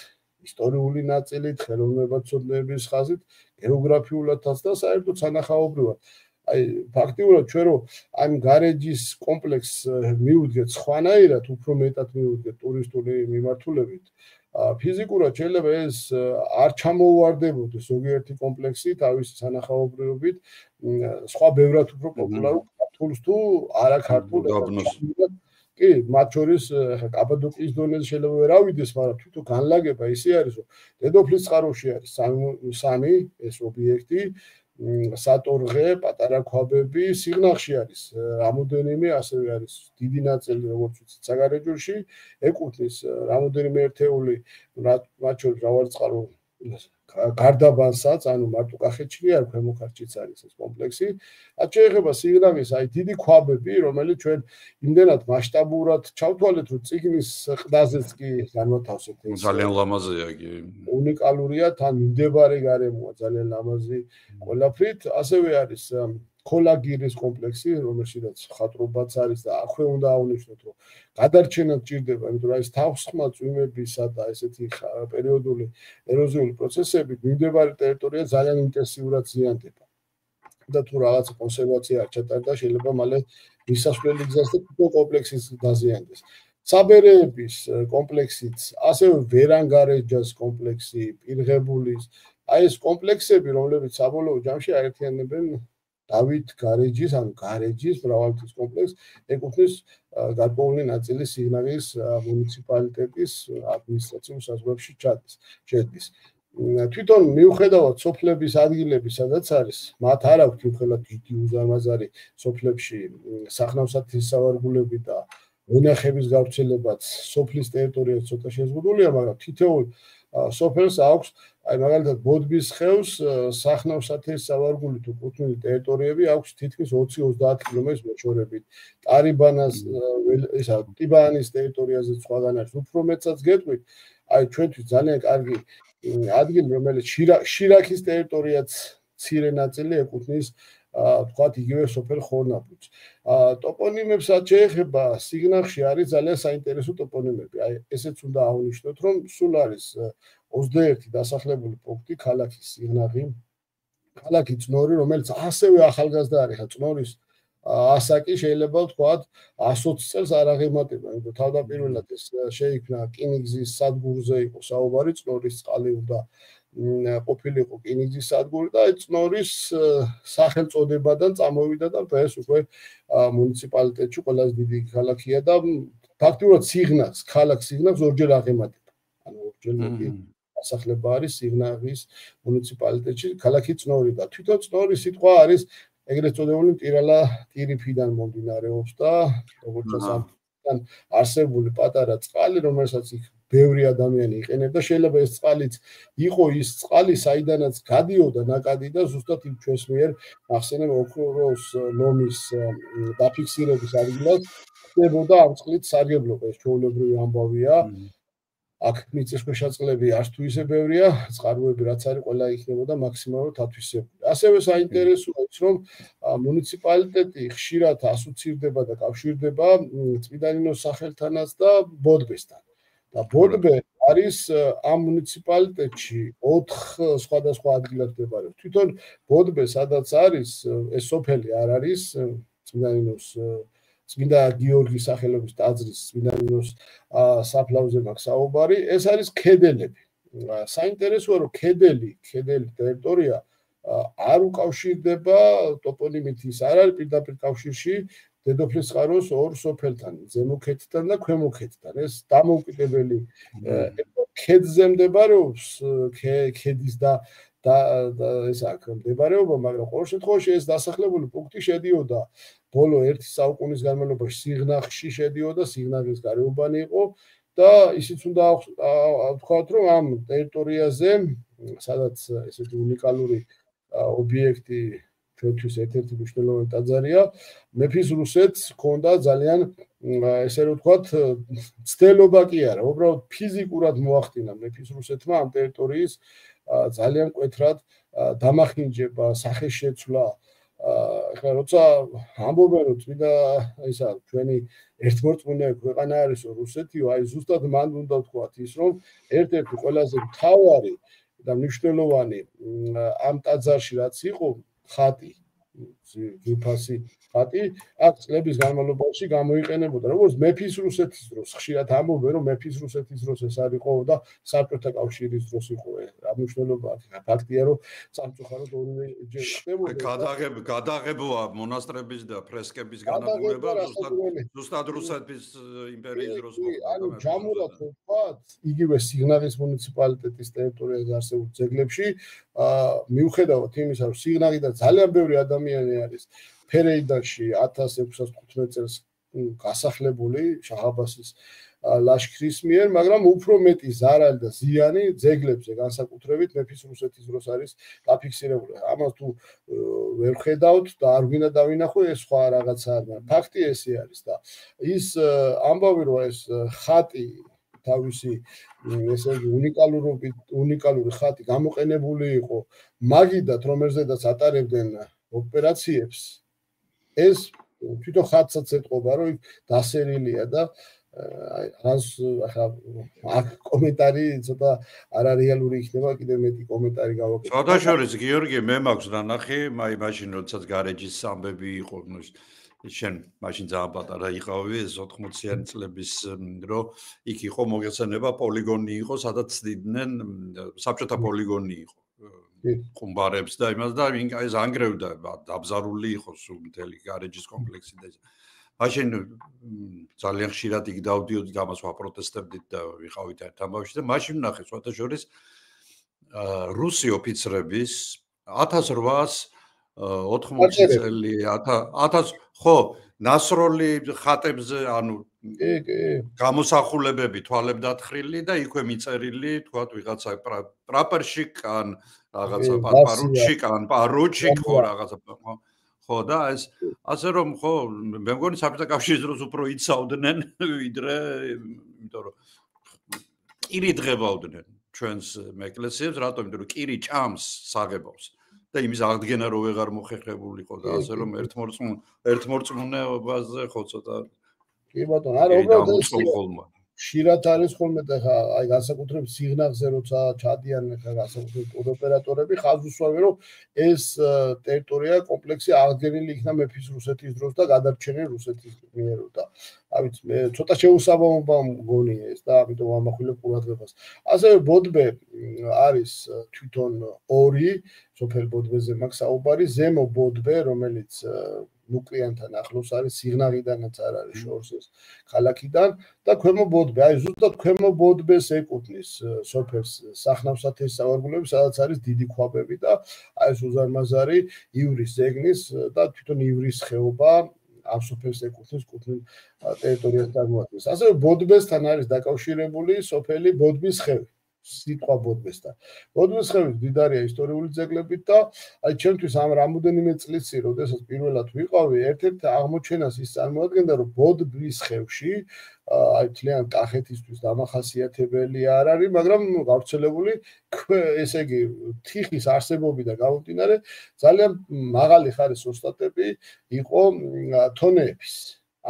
B: ისტორიული ნაწილით, ხელოვნებათმცოდნეობის ხაზით, გეოგრაფიულადაც და საერთოდ სანახაობრივად. აი ფაქტიურად ჩვენ რომ ამ გარეჯის კომპლექსს მივუდგეთ სხვანაირად, უფრო მეტად მივუდგეთ ტურისტული მიმართულებით, ფიზიკურად შეიძლება ეს არ ჩამოუვარდებოდეს ზოგიერთი კომპლექსი თავისი სანახაობრივობით, სხვა ბევრად უფრო პოპულარულ ქართულს თუ არაქართულ კი, მათ შორის კაპადოკიის დონეზე შეიძლება ვერ ავიდეს, მაგრამ თვითონ განლაგება ისე არის, რომ დედოფლის წყაროში არის სამი ეს ობიექტი, სატორღე, პატარა ქვაბები, სიღნაღში არის რამოდენიმე, ასევე არის დიდი ნაწილი, როგორც ვიცით, საგარეჯოში, ეკუთვნის რამოდენიმე ერთეული, მათ შორის მრავალწყარო გარდაბანსაც, ანუ მარტო კახეთში კი არ, ქვემო ქართლშიც არის ეს კომპლექსი. რაც შეეხება სიღნაღის აი დიდი ქვაბები, რომელიც ჩვენ იმდენად მასშტაბურად ჩავთვალეთ, რომ წიგნის ყდაზეც კი განვათავსებთ.
A: ძალიან ლამაზია კი.
B: უნიკალურია, თან მიმდებარე გარემოა, ძალიან ლამაზი ყველაფრით. ასევე არის ქოლაგირის კომპლექსი, რომელშიც ხატრობაც არის და აქვე უნდა აღნიშნოთ, რომ გადარჩენად ჭირდება, იმიტომ რომ ეს თავსხმა წვიმებისა და ესეთი პერიოდული ეროზიული პროცესები მიმდებარე ტერიტორია ძალიან ინტენსიურად ზიანდება. და თუ რაღაც კონსერვაცია არ ჩატარდა, შეიძლება მალე მისასვლელი გზას და თვითონ კომპლექსის დაზიანდეს. საბერეების კომპლექსიც, ასევე ვერანგარეჯას კომპლექსი, პირღებულის, აი ეს კომპლექსები, რომლებიც საბოლოო ჯამში აერთიანებენ დავით გარეჯის, ანუ გარეჯის მრავალმხრივ კომპლექსს, ეკუთვნის გარკვეული ნაწილი სიღნაღის მუნიციპალიტეტის ადმინისტრაციულ საზღვრებში შედის. თვითონ მიუხედავად სოფლების ადგილების, სადაც არის, მათ არ აქვთ იმხელად დიდი უზარმაზარი სოფლებში სახნავ-სათის სავარგულები და ვენახების გავრცელებაც სოფლის ტერიტორიაზე ცოტა შეზღუდულია, მაგრამ თითოეულ სოფელს აქვს, აი მაგალითად ბოდბის ხევს სახნავ-სათის სავარგულით უკუთვნილი ტერიტორიები აქვს თითქმის 20-30 კილომეტრის მოშორებით. ტარიბანას ისა ტიბანის ტერიტორიაზე სხვაგან არის უფრო მეტსაც გეტყვით, აი ჩვენთვის ძალიან კარგი ადგილი, რომელიც შირაქის ტერიტორიაც მცირე ნაწილი ეკუთვნის თქვათ იგივე სოფელ ხორნაბუჯს. ტოპონიმებსაც შეეხება, სიღნაღში არის ძალიან საინტერესო ტოპონიმები. აი ესეც უნდა აღნიშნოთ, რომ სულ არის 21 დასახლებული პუნქტი ქალაქის სიღნაღი, ქალაქი წნორი, რომელიც ასევე ახალგაზრდა არის, ხა წნორის ასაკი შეიძლება ვთქვათ 120 წელს არ აღემატება, იმიტომ თავდაპირველად ეს შეიქმნა რკინიგზის სადგურზე იყო საუბარი, წნორის წყალი უნდა ყოფილიყო რკინიგზის სადგური და აი წნორის სახელწოდებიდან წამოვიდა და დღეს უკვე მუნიციპალიტეტში ყველაზე დიდი ქალაქია და ფაქტობრივად სიღნაღს, ქალაქ სიღნაღს ორჯერ აღემატება. ანუ ორჯერ მეტი დასახლება არის სიღნაღის მუნიციპალიტეტში, ქალაქი წნორი და თვითონ წნორი სიტყვა არის ეგრეთ წოდებული მტირალა ტირიფიდან მომდინარეობს და როგორც ამ არსებული პატარა წყალი, რომელსაც იქ ბევრი ადამიანი იყენებდა, შეიძლება ეს წყალიც იყო ის წყალი, საიდანაც გადიოდა ნაკადი და ზუსტად იმ ჩვენს მიერ ახსენებ ოქროს ლომის დაფიქსირების ადგილას ხდებოდა ამ წყლით სარგებლობა, ეს ჩვეულებრივი ამბავია. აქ მიწისქვეშა წყლები არც თუ ისე ბევრია, წყაროები რაც არის, ყველა იქნებოდა მაქსიმალურად ათვისებული. ასევე საინტერესოა ის, რომ მუნიციპალიტეტი ხშირად ასოცირდება და კავშირდება წმინდანინოს სახელთანაც და ბოდბესთან. და ბოდბე არის ამ მუნიციპალიტეტში 4 სხვადასხვა ადგილას მდებარეობს. თვითონ ბოდბე სადაც არის, ეს სოფელი არ არის წმინდანინოს წმინდა გიორგის სახელობის ტაძრის წმინდანინოს საფლავზე მაქვს საუბარი, ეს არის ქედელები. საინტერესოა, რომ ქედელი ტერიტორია არ უკავშირდება ტოპონიმით ის არ არის პირდაპირ კავშირში დედოფლის წყაროს ორ სოფელთან, ზემო ქედთან და ქვემო ქედთან. ეს დამოუკიდებელი ქედზე მდებარეობს, ქედის და ეს აქ მდებარეობა, მაგრამ ყოველ შემთხვევაში ეს დასახლებული პუნქტი შედიოდა ბოლო 1 საუკუნის განმავლობაში სიღნაღში შედიოდა, სიღნაღის გარეუბანი იყო და ისიც უნდა ვთქვათ, რომ ამ ტერიტორიაზე, სადაც ესეთი უნიკალური ობიექტი ჩვენთვის ერთ-ერთი მნიშვნელოვანი ტაძარია, მეფის რუსეთს ჰქონდა ძალიან ესე რომ ვთქვათ, ცდელობა კი არა, უბრალოდ ფიზიკურად მოახდინა მეფის რუსეთმა ამ ტერიტორიის ძალიან მკვეთრად დამახინჯება, სახეს შეცვლა. ახლა როცა ამბობენ რომ წმინდა ისა ჩვენი ერთმორწმუნე ქვეყანა არის რუსეთიო, აი ზუსტად მან უნდა ვთქვათ ის, რომ ერთ-ერთი ყველაზე მთავარი და მნიშვნელოვანი ამ ტაძარში რაც იყო ხატი, ძვირფასი ხატი, აქ წლების განმავლობაში გამოიყენებოდა, როგორც მეფის რუსეთის დროს. ხშირად ამბობენ, რომ მეფის რუსეთის დროს ეს არ იყო და საბჭოთა კავშირის დროს იყო. რა მნიშვნელობა აქვს? ფაქტია, რომ სამწუხაროდ ორივე ჯერ ხდებოდა.
A: გადაღებაა მონასტრების და ფრესკების განადგურება ზუსტად რუსეთის იმპერიის დროს მოხდა.
B: ანუ ჯამურად ვთქვათ, იგივე სიღნაღის მუნიციპალიტეტის ტერიტორიაზე არსებულ ძეგლებში, მიუხედავად იმისა, რომ სიღნაღი და ძალიან ბევრი ადამიანი არის ფერეიდანში 1615 წელს გასახლებული შაჰ-აბასის ლაშქრის მიერ, მაგრამ უფრო მეტი ზარალი და ზიანი ძეგლებზე განსაკუთრებით მეფის რუსეთის დროს არის დაფიქსირებული. ამას თუ ვერ ხედავთ და არ გვინდა დავინახო, ეს სხვა რაღაცა არის. ფაქტი ესე არის და ის ამბავი რომ ეს ხატი თავისი ესე უნიკალური ხატი გამოყენებული იყო მაგიდად, რომელზედაც ატარებდნენ ოპერაციებს, ეს თვითონ ხატსაც ეთყობა, რომ დასერილია და ახლა აქ კომენტარი ცოტა არარეალური იქნება, კიდევ მეტი კომენტარი გავაკეთებ.
A: შედაშორის გიორგი, მე მაქვს ნანახი, აი მაშინ როდესაც გარეჯის ამბები იყო, შენ მაშინ ძალიან პატარა იყავი, 80-იანი წლების დრო, იქ იყო მოგეხსენება პოლიგონი იყო, სადაც ცდიდნენ საბჭოთა პოლიგონი იყო. ხუმბარებს და იმას და ვინ ეს ანგრევდა დაბზარული იყო სულ მთელი გარეჯის კომპლექსი და მაშინ ძალიან ხშირად იქ დავდიოდი და ამას ვაპროტესტებდით და ვიყავით ერთ ამბავში და მაშინ ვნახე სხვათა შორის რუსი ოფიცრების 1880 წელი 1000 ხო ნასროლი ხატებზე ანუ გამოსახულებები თვალებ დათხრილი და იქვე მიწერილი თქვათ ვიღაცა პრაპორშიკ ან რაღაცა პარუჩიკ ან პარუჩიკ ხო რაღაცა ხო და ეს ასე რომ ხო მე მგონი საბჭოთა კავშირის დროს უფრო იცავდნენ ვიდრე იმიტომ რომ კირი დღებავდნენ ჩვენს ეკლესიებს რატომ იმიტომ რომ კირი ჭამს საღებავს და იმის აღდგენა რო ვეღარ მოხერხებულიყო და ასე რომ ერთმორწმუნეობაზე ხო ცოტა
B: კი ბატონო არა უბრალოდ ხშირად არის ხოლმე და ხა აი განსაკუთრებით სიგნალზე როცა ჩადიან ხა განსაკუთრებით ტუროპერატორები ხაზს უსვამენ რომ ეს ტერიტორია კომპლექსი აღდგენილი იქნა მეფის რუსეთის დროს და გადარჩენილი რუსეთის მიერ და აი ვიცი მე ცოტა შეუსაბამობა მგონია ეს და ამიტომ ამახვილებ ყურადღებას ასევე ბოდბე არის თვითონ ორი სოფელ ბოდბეზე მაქვს საუბარი ზემო ბოდბე რომელიც ნუკლეიანთან ახლოს არის სიგნალიდანაც არ არის შორს ეს ქალაქიდან და ქვემო ბოდბე აი ზუსტად ქვემო ბოდბეს ეკუთვნის სოფელს სახნავსათეს სავარგულები სადაც არის დიდი ქვაბები და აი ეს უზარმაზარი ივრის ზეგნის და თვითონ ივრის ხეობა ამ სოფელს ეკუთვნის კუთვნილ ტერიტორიას წარმოადგენს ასევე ბოდბესთან არის დაკავშირებული სოფელი ბოდბის ხევი სიტყვა ბოდბესთან. ბოდბის ხევის დიდარია ისტორიული ძეგლებით და აი ჩემთვის ამ რამოდენიმე წლიცი, როდესაც პირველად ვიყავი, ერთ-ერთ აღმოჩენას ის წარმოადგენდა, რომ ბოდბის ხევში აი თლიან კახეთისთვის დამახასიათებელი არ არის, მაგრამ გავრცელებული ესე იგი თიხის არსებობიდან გამომდინარე ძალიან მაღალი ხარის ოსტატები იყო თონეების.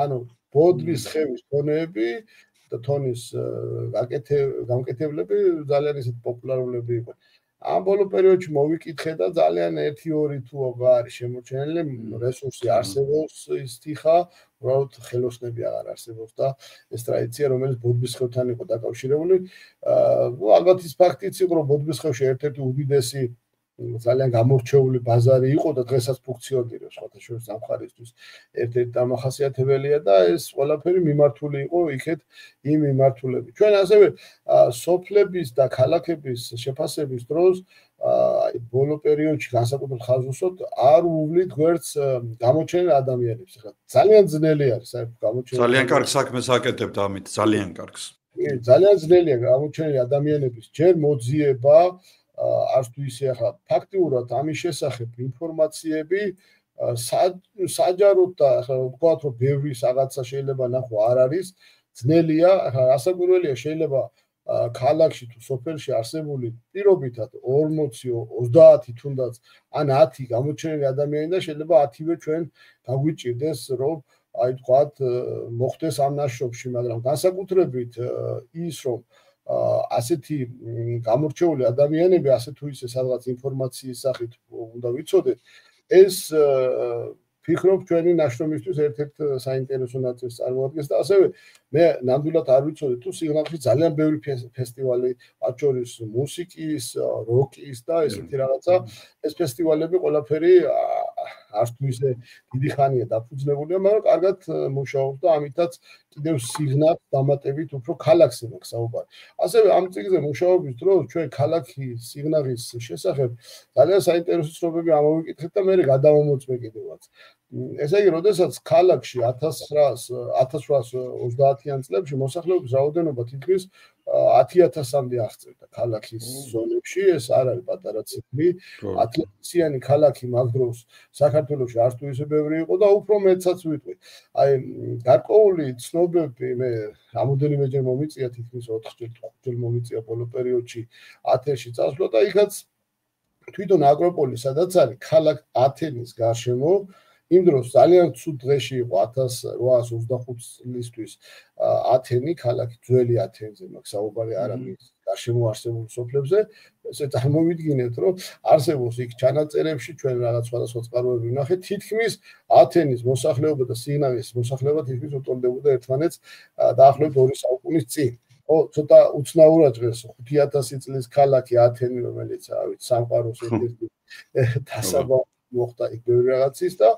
B: ანუ ბოდბის ხევის თონეები და თონის გამკეთებლები ძალიან ისეთ პოპულარულები იყვნენ. ამ ბოლო პერიოდში მოვიკითხე და ძალიან 1-2 თუ არის შემორჩენილი რესურსი არსებობს ის თიხა, უბრალოდ ხელოსნები აღარ არსებობს და ეს ტრადიცია რომელიც ბოდბის ხევთან იყო დაკავშირებული, ალბათ ის ფაქტიც იყო რომ ბოდბის ხევში ერთ-ერთი უდიდესი ძალიან გამორჩეული ბაზარი იყო და დღესაც ფუნქციონირებს სხვათა შორის ამ მხარისთვის ერთ-ერთი დამახასიათებელია და ეს ყველაფერი მიმართული იყო იქეთ იმ მიმართულებით. ჩვენ ასევე სოფლების და ქალაქების შეფასების დროს აი ბოლო პერიოდში განსაკუთრებით ხაზს უსვამთ არ უვლით გვერდს გამოჩენილ ადამიანებს. ახლა ძალიან ძნელი არის საერთოდ გამოჩენილი.
A: ძალიან კარგ საქმეს აკეთებთ ამით, ძალიან კარგს.
B: ძალიან ძნელია გამოჩენილი ადამიანების ჯერ მოძიება არც თუ ისე ახლა ფაქტიურად ამის შესახებ ინფორმაციები საჯაროდ და ახლა ვთქვათ რომ ბევრი რაღაცა შეიძლება ნახო არ არის ძნელია ახლა რასაკვირველია შეიძლება ქალაქში თუ სოფელში არსებული პირობითად 40-30 თუნდაც ან 10 გამოჩენილი ადამიანი და შეიძლება 10-ვე ჩვენ გაგვიჭირდეს რომ აი ვთქვათ მოხდეს ამ ნაშრომში მაგრამ განსაკუთრებით ის რომ ასეთი გამორჩეული ადამიანები ასე თუ ისე სადღაც ინფორმაციის სახით უნდა ვიცოდეთ ეს ფიქრობ ჩვენი ნაშრომისთვის ერთ-ერთ საინტერესო ნაწილს წარმოადგენს და ასევე მე ნამდვილად არ ვიცოდი თუ სიგნალში ძალიან ბევრი ფესტივალი მათ შორის მუსიკის, როკის და ესეთი რაღაცა ეს ფესტივალები ყველაფერი არც თუ ისე დიდი ხანია დაფუძნებულია, მაგრამ კარგად მუშაობს და ამითაც კიდევ სიგნალს დამატებით უფრო ქალაქზე მაქვს საუბარი. ასევე ამ წიგნზე მუშაობის დროს ჩვენ ქალაქის სიგნალის შესახებ ძალიან საინტერესო ცნობები ამოვიკითხეთ და მე გადავამოწმე კიდევაც. ესე იგი, როდესაც ქალაქში 1830-იან წლებში მოსახლეობის რაოდენობა თითქმის 10,000-მდე აღწევდა ქალაქის ზონებში, ეს არ არის პატარა ციფრი. 10,000-იანი ქალაქი მაგ დროს საქართველოში არც თუ ისე ბევრი იყო და უფრო მეტსაც ვიტყვი. აი, გარკვეული ცნობები მე რამოდენიმეჯერ მომიწია თითქმის 4-5 მომიწია ბოლო პერიოდში ათენში წასვლა და იქაც თვითონ აკროპოლი სადაც არის ქალაქ ათენის გარშემო იმ დროს ძალიან ცუდ დღეში იყო 1825 წლისთვის ათენი ქალაქი ძველი ათენზე მაქვს საუბარი არა მის გარშემო არსებულ სოფლებზე ესე წარმოვიდგინეთ რომ არსებობს იქ ჩანაწერებში ჩვენ რაღაც სხვადასხვა წყაროები ვნახეთ თითქმის ათენის მოსახლეობა და სიგნალის მოსახლეობა თითქმის უტოლდებოდა ერთმანეთს დაახლოებით 2 საუკუნის წინ ო ცოტა უცნაურად დღეს 5000 წლის ქალაქი ათენი რომელიც ავით სამყაროს ერთ-ერთი დასაბა მოხდა იქ ბევრი რაღაცის და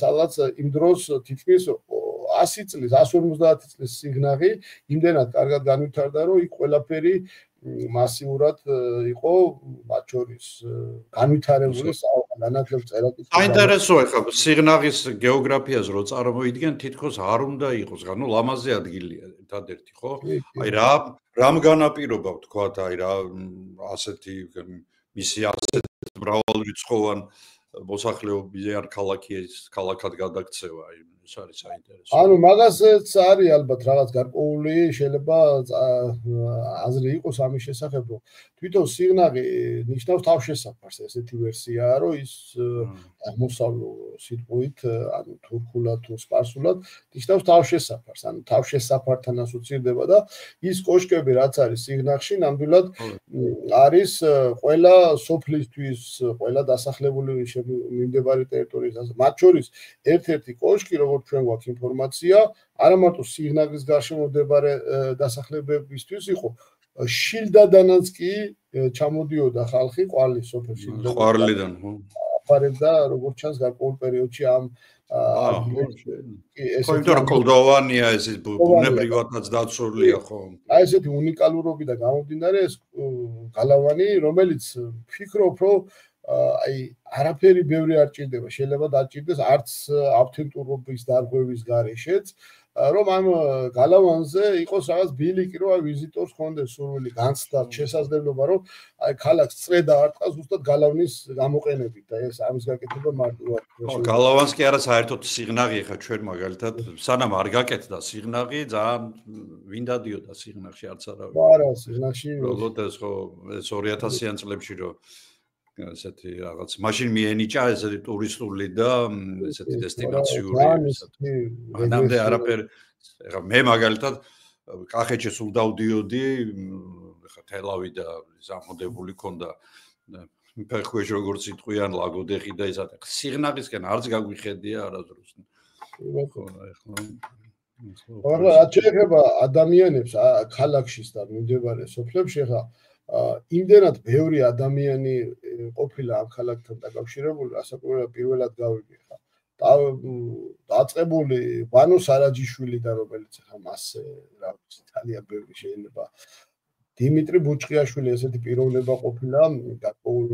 B: სადღაც იმ დროს თითქმის 100 წლის 150 წლის სიგნალი იმდენად კარგად განვითარდა რომ იქ ყველაფერი მასიურად იყო მათ შორის განვითარებული განათლების წერაკის
A: საინტერესოა ხა სიგნალის გეოგრაფიას რო წარმოიდგენ თითქოს არ უნდა იყოს ანუ ლამაზი ადგილია ერთადერთი ხო აი რამ განაპირობა ვთქვათ აი რა ასეთი მისი ასეთ მრავალრიცხოვან მოსახლეობიან ქალაქად გადაქცევა აი ეს არის საინტერესო
B: ანუ მაგასაც არის ალბათ რაღაც გარკვეული შეიძლება აზრი იყოს ამის შესახებ რომ თვითონ სიგნალი ნიშნავს თავშესაფარს ესეთი ვერსიაა რომ ის აღმოსავლურ სიტყვით ანუ თურქულად თუ სპარსულად ნიშნავს თავშესაფარს ანუ თავშესაფართან ასოცირდება და ის კოშკები რაც არის სიგნალში ნამდვილად არის ყველა სოფლისთვის ყველა დასახლებული მიმდებარე ტერიტორიას მათ შორის ერთ-ერთი კოშკი როგორც ჩვენ გვაქვს ინფორმაცია არა მარტო სიგნალის გარშემო მდებარე დასახლებებისთვის იყო შილდადანაც კი ჩამოდიოდა ხალხი ყვარლის სოფელში
A: ყვარლიდან
B: აფარებდა როგორც ჩანს გარკვეულ პერიოდში ამ
A: ხო იმიტომ რომ კლდოვანია ეს ბუნებრივადაც დაცულია ხო
B: აი ესეთი უნიკალურობიდან გამომდინარე ეს გალავანი რომელიც ფიქრობ რომ აი არაფერი ბევრი არ ჭირდება შეიძლება დაჭირდეს არც ავთენტურობის დარღვევის გარეშეც რომ ამ გალავანზე იყოს რაღაც ბილიკი რომ აი ვიზიტორს ხონდეს სურვილი განცდა შესაძლებლობა რომ აი ქალაქს წრედა არტყა ზუსტად გალავნის გამოყენებით და ეს ამის გაკეთება მარტივად
A: ხო გალავანს კი არა საერთოდ სიგნალი ხა ჩვენ მაგალითად სანამ არ გაკეთდა სიგნალი ძალიან ვინ დადიოდა სიგნალში არც არავინ
B: არა სიგნალში
A: როგორც ეს ხო ეს 2000-იან წლებში რომ ესეთი რაღაც მაშინ მიენიჭა ესეთი ტურისტული და ესეთი დესტინაციური მანამდე არაფერი ეხა მე მაგალითად კახეთში სულ დავდიოდი ეხა თელავი და ზამოდებული ქონდა ფეხქვეშ როგორც იტყვიან ლაგოდეხი და ისა სიგნალისკენ არც გაგვიხედია არასდროს
B: ეხლა რაც შეეხება ადამიანებს ქალაქში და მიმდებარე სოფლებში ეხლა იმდენად ბევრი ადამიანი ყოფილა ამ ქალაქთან დაკავშირებული, რასაკვირველია პირველად გავიგე ხა. დაწყებული ვანო სარაჯიშვილიდან რომელიც ხა მასე რა ვიცი ძალიან ბევრი შეიძლება დიმიტრი ბუჭყიაშვილი ესეთი პიროვნება ყოფილა გარკვეულ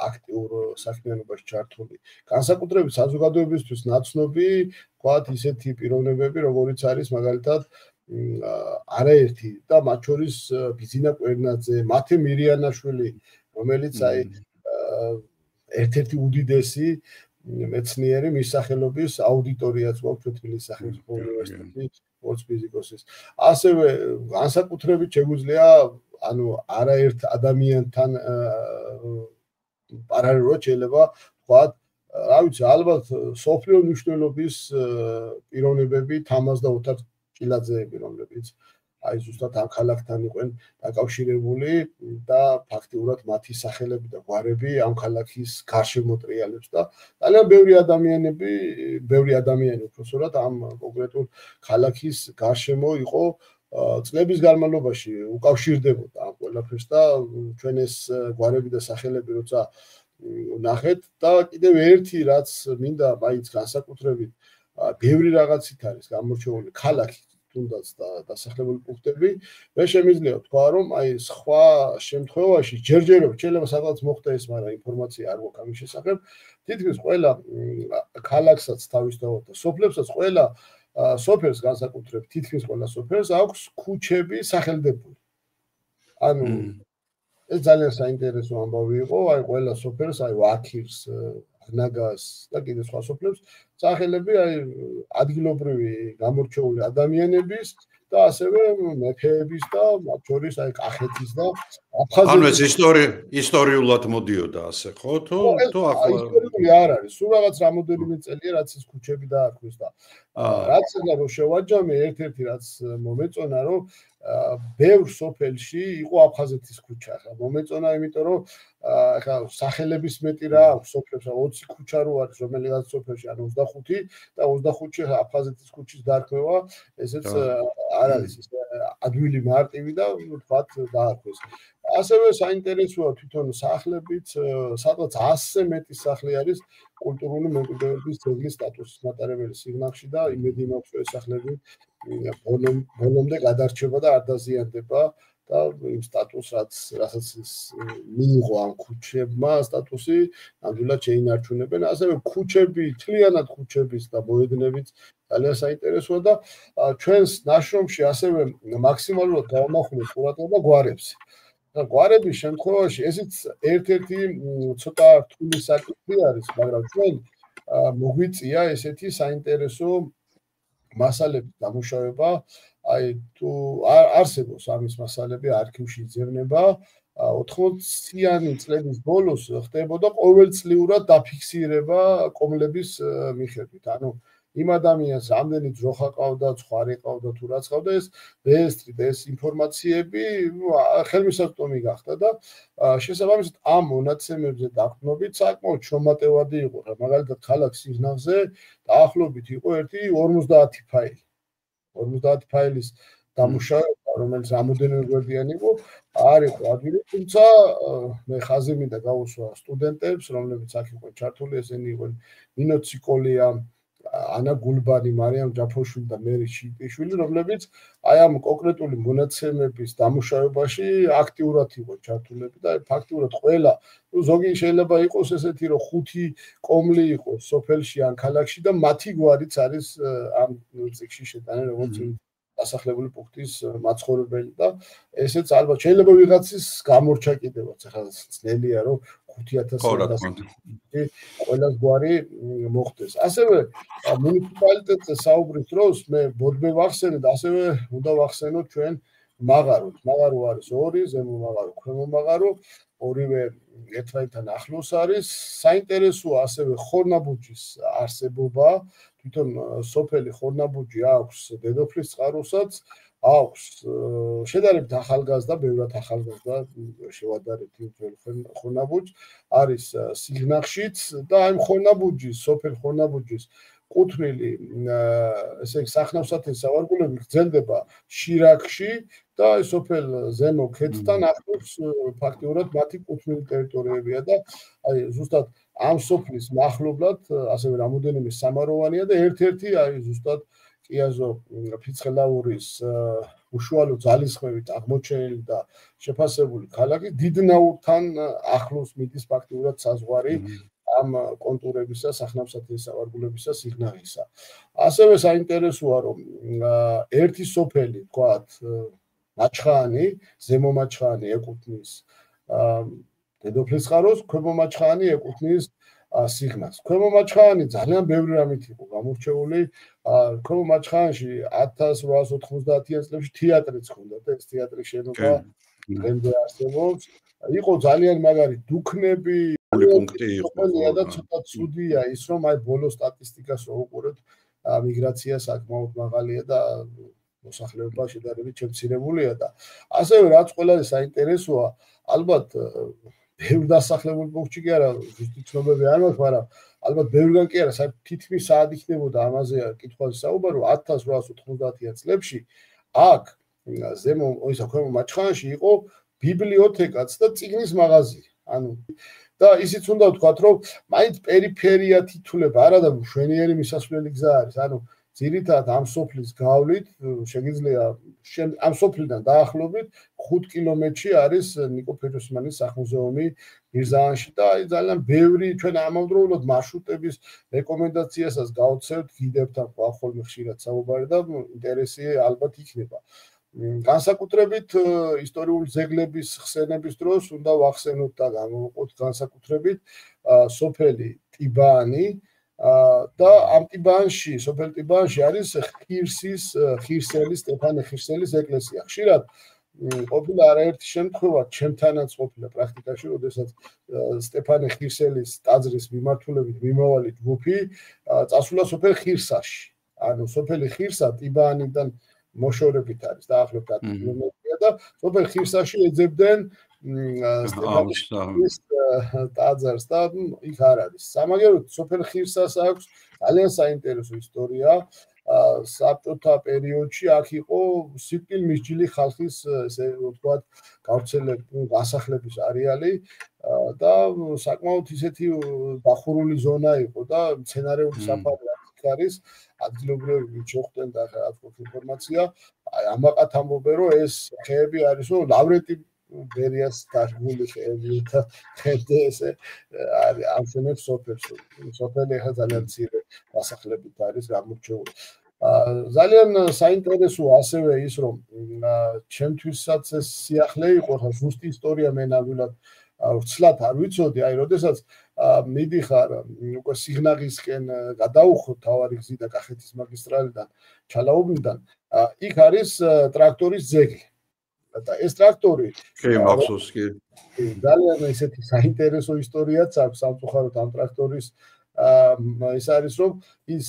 B: აქტიურ საქმიანობაში ჩართული. განსაკუთრებით საზოგადოებისთვის ნაცნობი, ვთქვათ, ისეთი პიროვნებები, როგორიც არის მაგალითად არაერთი და მათ შორის ბიზინა კვერნაძე, მათე მირიანაშვილი, რომელიც აი ერთ-ერთი უდიდესი მეცნიერი მისახელობის აუდიტორიაც გვაქვს თბილისის სახელმწიფო უნივერსიტეტის ოც ფიზიკოსის. ასევე განსაკუთრებით შეგვიძლია ანუ არაერთ ადამიანთან პარალელურად შეიძლება ვთქვათ, რა ვიცი, ალბათ სოფლიო მნიშვნელობის პიროვნებები თამაზ და ოთარ ჭილაძეები, რომლებიც აი ზუსტად ამ ქალაქთან იყვნენ დაკავშირებული და ფაქტიურად მათი სახელები და გვარები ამ ქალაქის გარშემო ტრიალებს და ძალიან ბევრი ადამიანი უბრალოდ ამ კონკრეტულ ქალაქის გარშემო იყო წლების განმავლობაში უკავშირდებოდა ამ ყველაფერს და ჩვენ ეს გვარები და სახელები როცა ნახეთ და კიდევ ერთი რაც მინდა მაინც განსაკუთრებით ბევრი რაღაცით არის გამორჩეული ქალაქი თუნდაც და დასახლებული პუნქტები მე შემიძლია ვთქვა რომ აი სხვა შემთხვევაში ჯერჯერობით შეიძლება სადღაც მოხდა ეს მაგრამ ინფორმაცია არ გვაქვს ამის შესახებ თითქმის ყველა ქალაქსაც თავისთავად და სოფლებსაც ყველა სოფელს განსაკუთრებით თითქმის ყველა სოფელს აქვს ქუჩები სახელდებული ანუ ეს ძალიან საინტერესო ამბავი იყო აი ყველა სოფელს აი ვაქირს ნაგას და კიდე სხვა სოფლებს სახელები აი ადგილობრივი გამორჩეული ადამიანების და ასევე მეფეების და მათ შორის აი კახეთის და
A: ანუ ეს ისტორიულად მოდიოდა ასე ხო თუ ახლა
B: ისტორიული არ არის სულ რაღაც რამოდენიმე წელია რაც ეს ქუჩები დაარქვეს და რაც უნდა რომ შევაჯამე ერთ-ერთი რაც მომეწონა რომ ბევრ სოფელში იყო აფხაზეთის ქუჩა ხა მომეწონა იმიტომ რომ ხა სახელების მეტი რა აქვს სოფლებში 20 ქუჩა რო არის რომელიღაც სოფელში ანუ 25 და 25-ში აფხაზეთის ქუჩის დარქმევა ესეც არ არის ის ადვილი მარტივი და ვთქვათ დაარქვეს ასევე საინტერესოა თვითონ სახლებიც სადღაც 100-ზე მეტი სახლი არის კულტურული მემკვიდრეობის ძეგლის სტატუსის მატარებელი სიღნაღში და იმედი მაქვს რომ ეს სახლები ბოლომდე გადარჩება და არ დაზიანდება და იმ სტატუსს რასაც მიიღო ამ ქუჩებმა სტატუსი ნამდვილად შეინარჩუნებენ ასევე ქუჩები თლიანად ქუჩების და მოედნებიც ძალიან საინტერესოა და ჩვენს ნაშრომში ასევე მაქსიმალურად გავამახვილეთ ყურადღება გვარებს და გვარების შემთხვევაში ესეც ერთ-ერთი ცოტა რთული საკითხი არის მაგრამ ჩვენ მოგვიწია ესეთი საინტერესო მასალების დამუშავება აი თუ არსებობს ამის მასალები არქივში იძებნება 80-იანი წლების ბოლოს ხდებოდა ყოველწლიურად დაფიქსირება კომლების მიხედვით ანუ იმ ადამიანს რამდენი ძროხა ყავდა, ცხარი ყავდა თუ რაც ყავდა ეს რეესტრი და ეს ინფორმაციები ხელმისაწვდომი გახდა და შესაბამისად ამ მონაცემებზე დაყრდნობით საკმაოდ შრომატევადი იყო რა მაგალითად ქალაქ სიღნაღზე დაახლოებით იყო ერთი 50 ფაილი 50 ფაილის დამუშავება რომელიც რამოდენიმე გვერდიანი იყო არ იყო ადვილი თუმცა მე ხაზი მინდა გავუსვა სტუდენტებს რომლებიც აქ იყვნენ ჩართული ესენი იყვნენ ნინო ციკოლია ანა გულბანი, მარიამ ჯაფოშვილი და მერი შიპიშვილი, რომლებიც აი ამ კონკრეტული მონაცემების დამუშავებაში აქტიურად იყო ჩართულები და ფაქტიურად ყველა, ზოგი შეიძლება იყოს ესეთი, რომ 5 კომლი იყოს სოფელში ან ქალაქში და მათი გვარიც არის ამ წიგნში შეტანილი, როგორც დასახლებული პუნქტის მაცხოვრებელი და ესეც ალბათ შეიძლება ვიღაცის გამორჩა კიდევაც, ახლა ძნელია რომ 5000 ყველას გვარი მოხდეს. ასევე მუნიციპალიტეტზე საუბრის დროს მე ბოდბე ვახსენე და ასევე უნდა ვახსენოთ ჩვენ მაღაროს. მაღარო არის 2, ზემო მაღარო, ქვემო მაღარო, ორივე ერთმანეთთან ახლოს არის. საინტერესოა ასევე ხორნაბუჯის არსებობა. თვითონ სოფელი ხორნაბუჯი აქვს დედოფლის წყაროსაც აქვს შედარებით ახალგაზრდა, ბევრად ახალგაზრდა შევადარეთ იმ ხორნაბუჯს არის სიღნაღშიც და აი ხორნაბუჯის, სოფელ ხორნაბუჯის კუთვნილი ესე იგი სახნავსათეს სავარგულები გრძელდება შირაქში და აი სოფელ ზემო ქედთან ახლოს ფაქტიურად მათი კუთვნილი ტერიტორიებია და აი ზუსტად ამ სოფლის მახლობლად ასევე რამოდენიმე სამაროვანია და ერთ-ერთი აი ზუსტად კიაზო ფიცხელაურის უშუალო ძალისხმევით აღმოჩენილი და შეფასებული ქალაქი დიდნაურთან ახლოს მიდის ფაქტიურად საზღვარი ამ კონტურებისა, სახნავსათეს სავარგულებისა სიღნაღისა. ასევე საინტერესოა რომ ერთი სოფელი, თქვათ, მაჩხაანი, ზემო მაჩხაანი ეკუთვნის დედოფლის წყაროს, ქვემო მაჩხაანი ეკუთვნის სიღნაღს. ქვემო მაჩხაანი ძალიან ბევრი რამით იყო გამორჩეული. ქვემო მაჩხაანში 1890-იან წლებში თეატრიც ჰქონდა და ეს თეატრის შენობა დღემდე არსებობს. იყო ძალიან მაგარი დუქნები,
A: პუნქტი იყო
B: და ცოტა ცუდია ის რომ აი ბოლო სტატისტიკას რო უყურებთ მიგრაცია საკმაოდ მაღალია და მოსახლეობა შედარებით შემცირებულია და ასევე რაც ყველაზე საინტერესოა ალბათ ბევრ დასახლებულ პუნქტში კი არა ზუსტი ცნობები არ მაქვს მაგრამ ალბათ ბევრგან კი არა თითქმის საათი ხდებოდა ამაზე კითხვაზე საუბარი 1890-იან წლებში აქ ზემო ისა ქვემო მაჩხაანში იყო ბიბლიოთეკაც და წიგნის მაღაზია ანუ და ისიც უნდა ვთქვათ რომ მაინც პერიფერია თითულება არა და მშვენიერი მისასვლელი გზა არის ანუ ძირითადად ამ სოფლის გავლით შეგიძლია ამ სოფლიდან დაახლოებით 5 კილომეტრში არის ნიკო ფეროსმანის სახლ-მუზეუმი მირზაანში და აი ძალიან ბევრი ჩვენ ამავდროულად მარშრუტების რეკომენდაციასაც გავცევთ გიდებთან ხოლმე ხშირად საუბარი და ინტერესი ალბათ იქნება განსაკუთრებით ისტორიული ძეგლების ხსენების დროს უნდა ვახსენოთ და გამოვყოთ განსაკუთრებით სოფელი ტიბაანი და ამ ტიბაანში, სოფელ ტიბაანში არის ხირსელის სტეფანე ხირსელის ეკლესია. ხშირად ყოფილა არაერთი შემთხვევა, ჩემთანაც ყოფილა პრაქტიკაში, როდესაც სტეფანე ხირსელის ტაძრის მიმართულებით მიმავალი ჯგუფი წასულა სოფელ ხირსაში. ანუ სოფელი ხირსა ტიბაანიდან მოშორებით არის დაახლოებით 10 კილომეტრია და სოფელ ხირსაში ეძებდნენ სტეფანეს ტაძარს და იქ არ არის. სამაგეროდ სოფელ ხირსას აქვს ძალიან საინტერესო ისტორია. საბჭოთა პერიოდში აქ იყო სიკვდილმისჯილი ხალხის ესე ვთქვათ გასახლების არეალი და საკმაოდ ისეთი დახურული ზონა იყო და მცენარეული საფარი არის ადგილობრივები შეხვდნენ და რაც ინფორმაცია ამაყად ამბობენ რომ ეს ხეები არისო ლავრენტი ბერიას დაშგული ხეები და ხეზე ესე ამშვენებს სოფელს სოფელი ახლა ძალიან მცირე დასახლებით არის გამორჩეული ძალიან საინტერესოა ასევე ის რომ ჩემთვისაც ეს სიახლე იყო ხა ზუსტი ისტორია მე ნამდვილად ვრცლად არ ვიცოდი აი როდესაც მიდიხარ უკვე სიღნაღისკენ გადაუხო თავარი გზი და კახეთის მაგისტრალიდან ჩალაუბნიდან იქ არის ტრაქტორის ძეგლი და ეს ტრაქტორი
A: კი მახსოვს კი
B: ძალიან ისეთი საინტერესო ისტორიაც აქვს სამწუხაროდ ამ ტრაქტორის ის არის რომ ის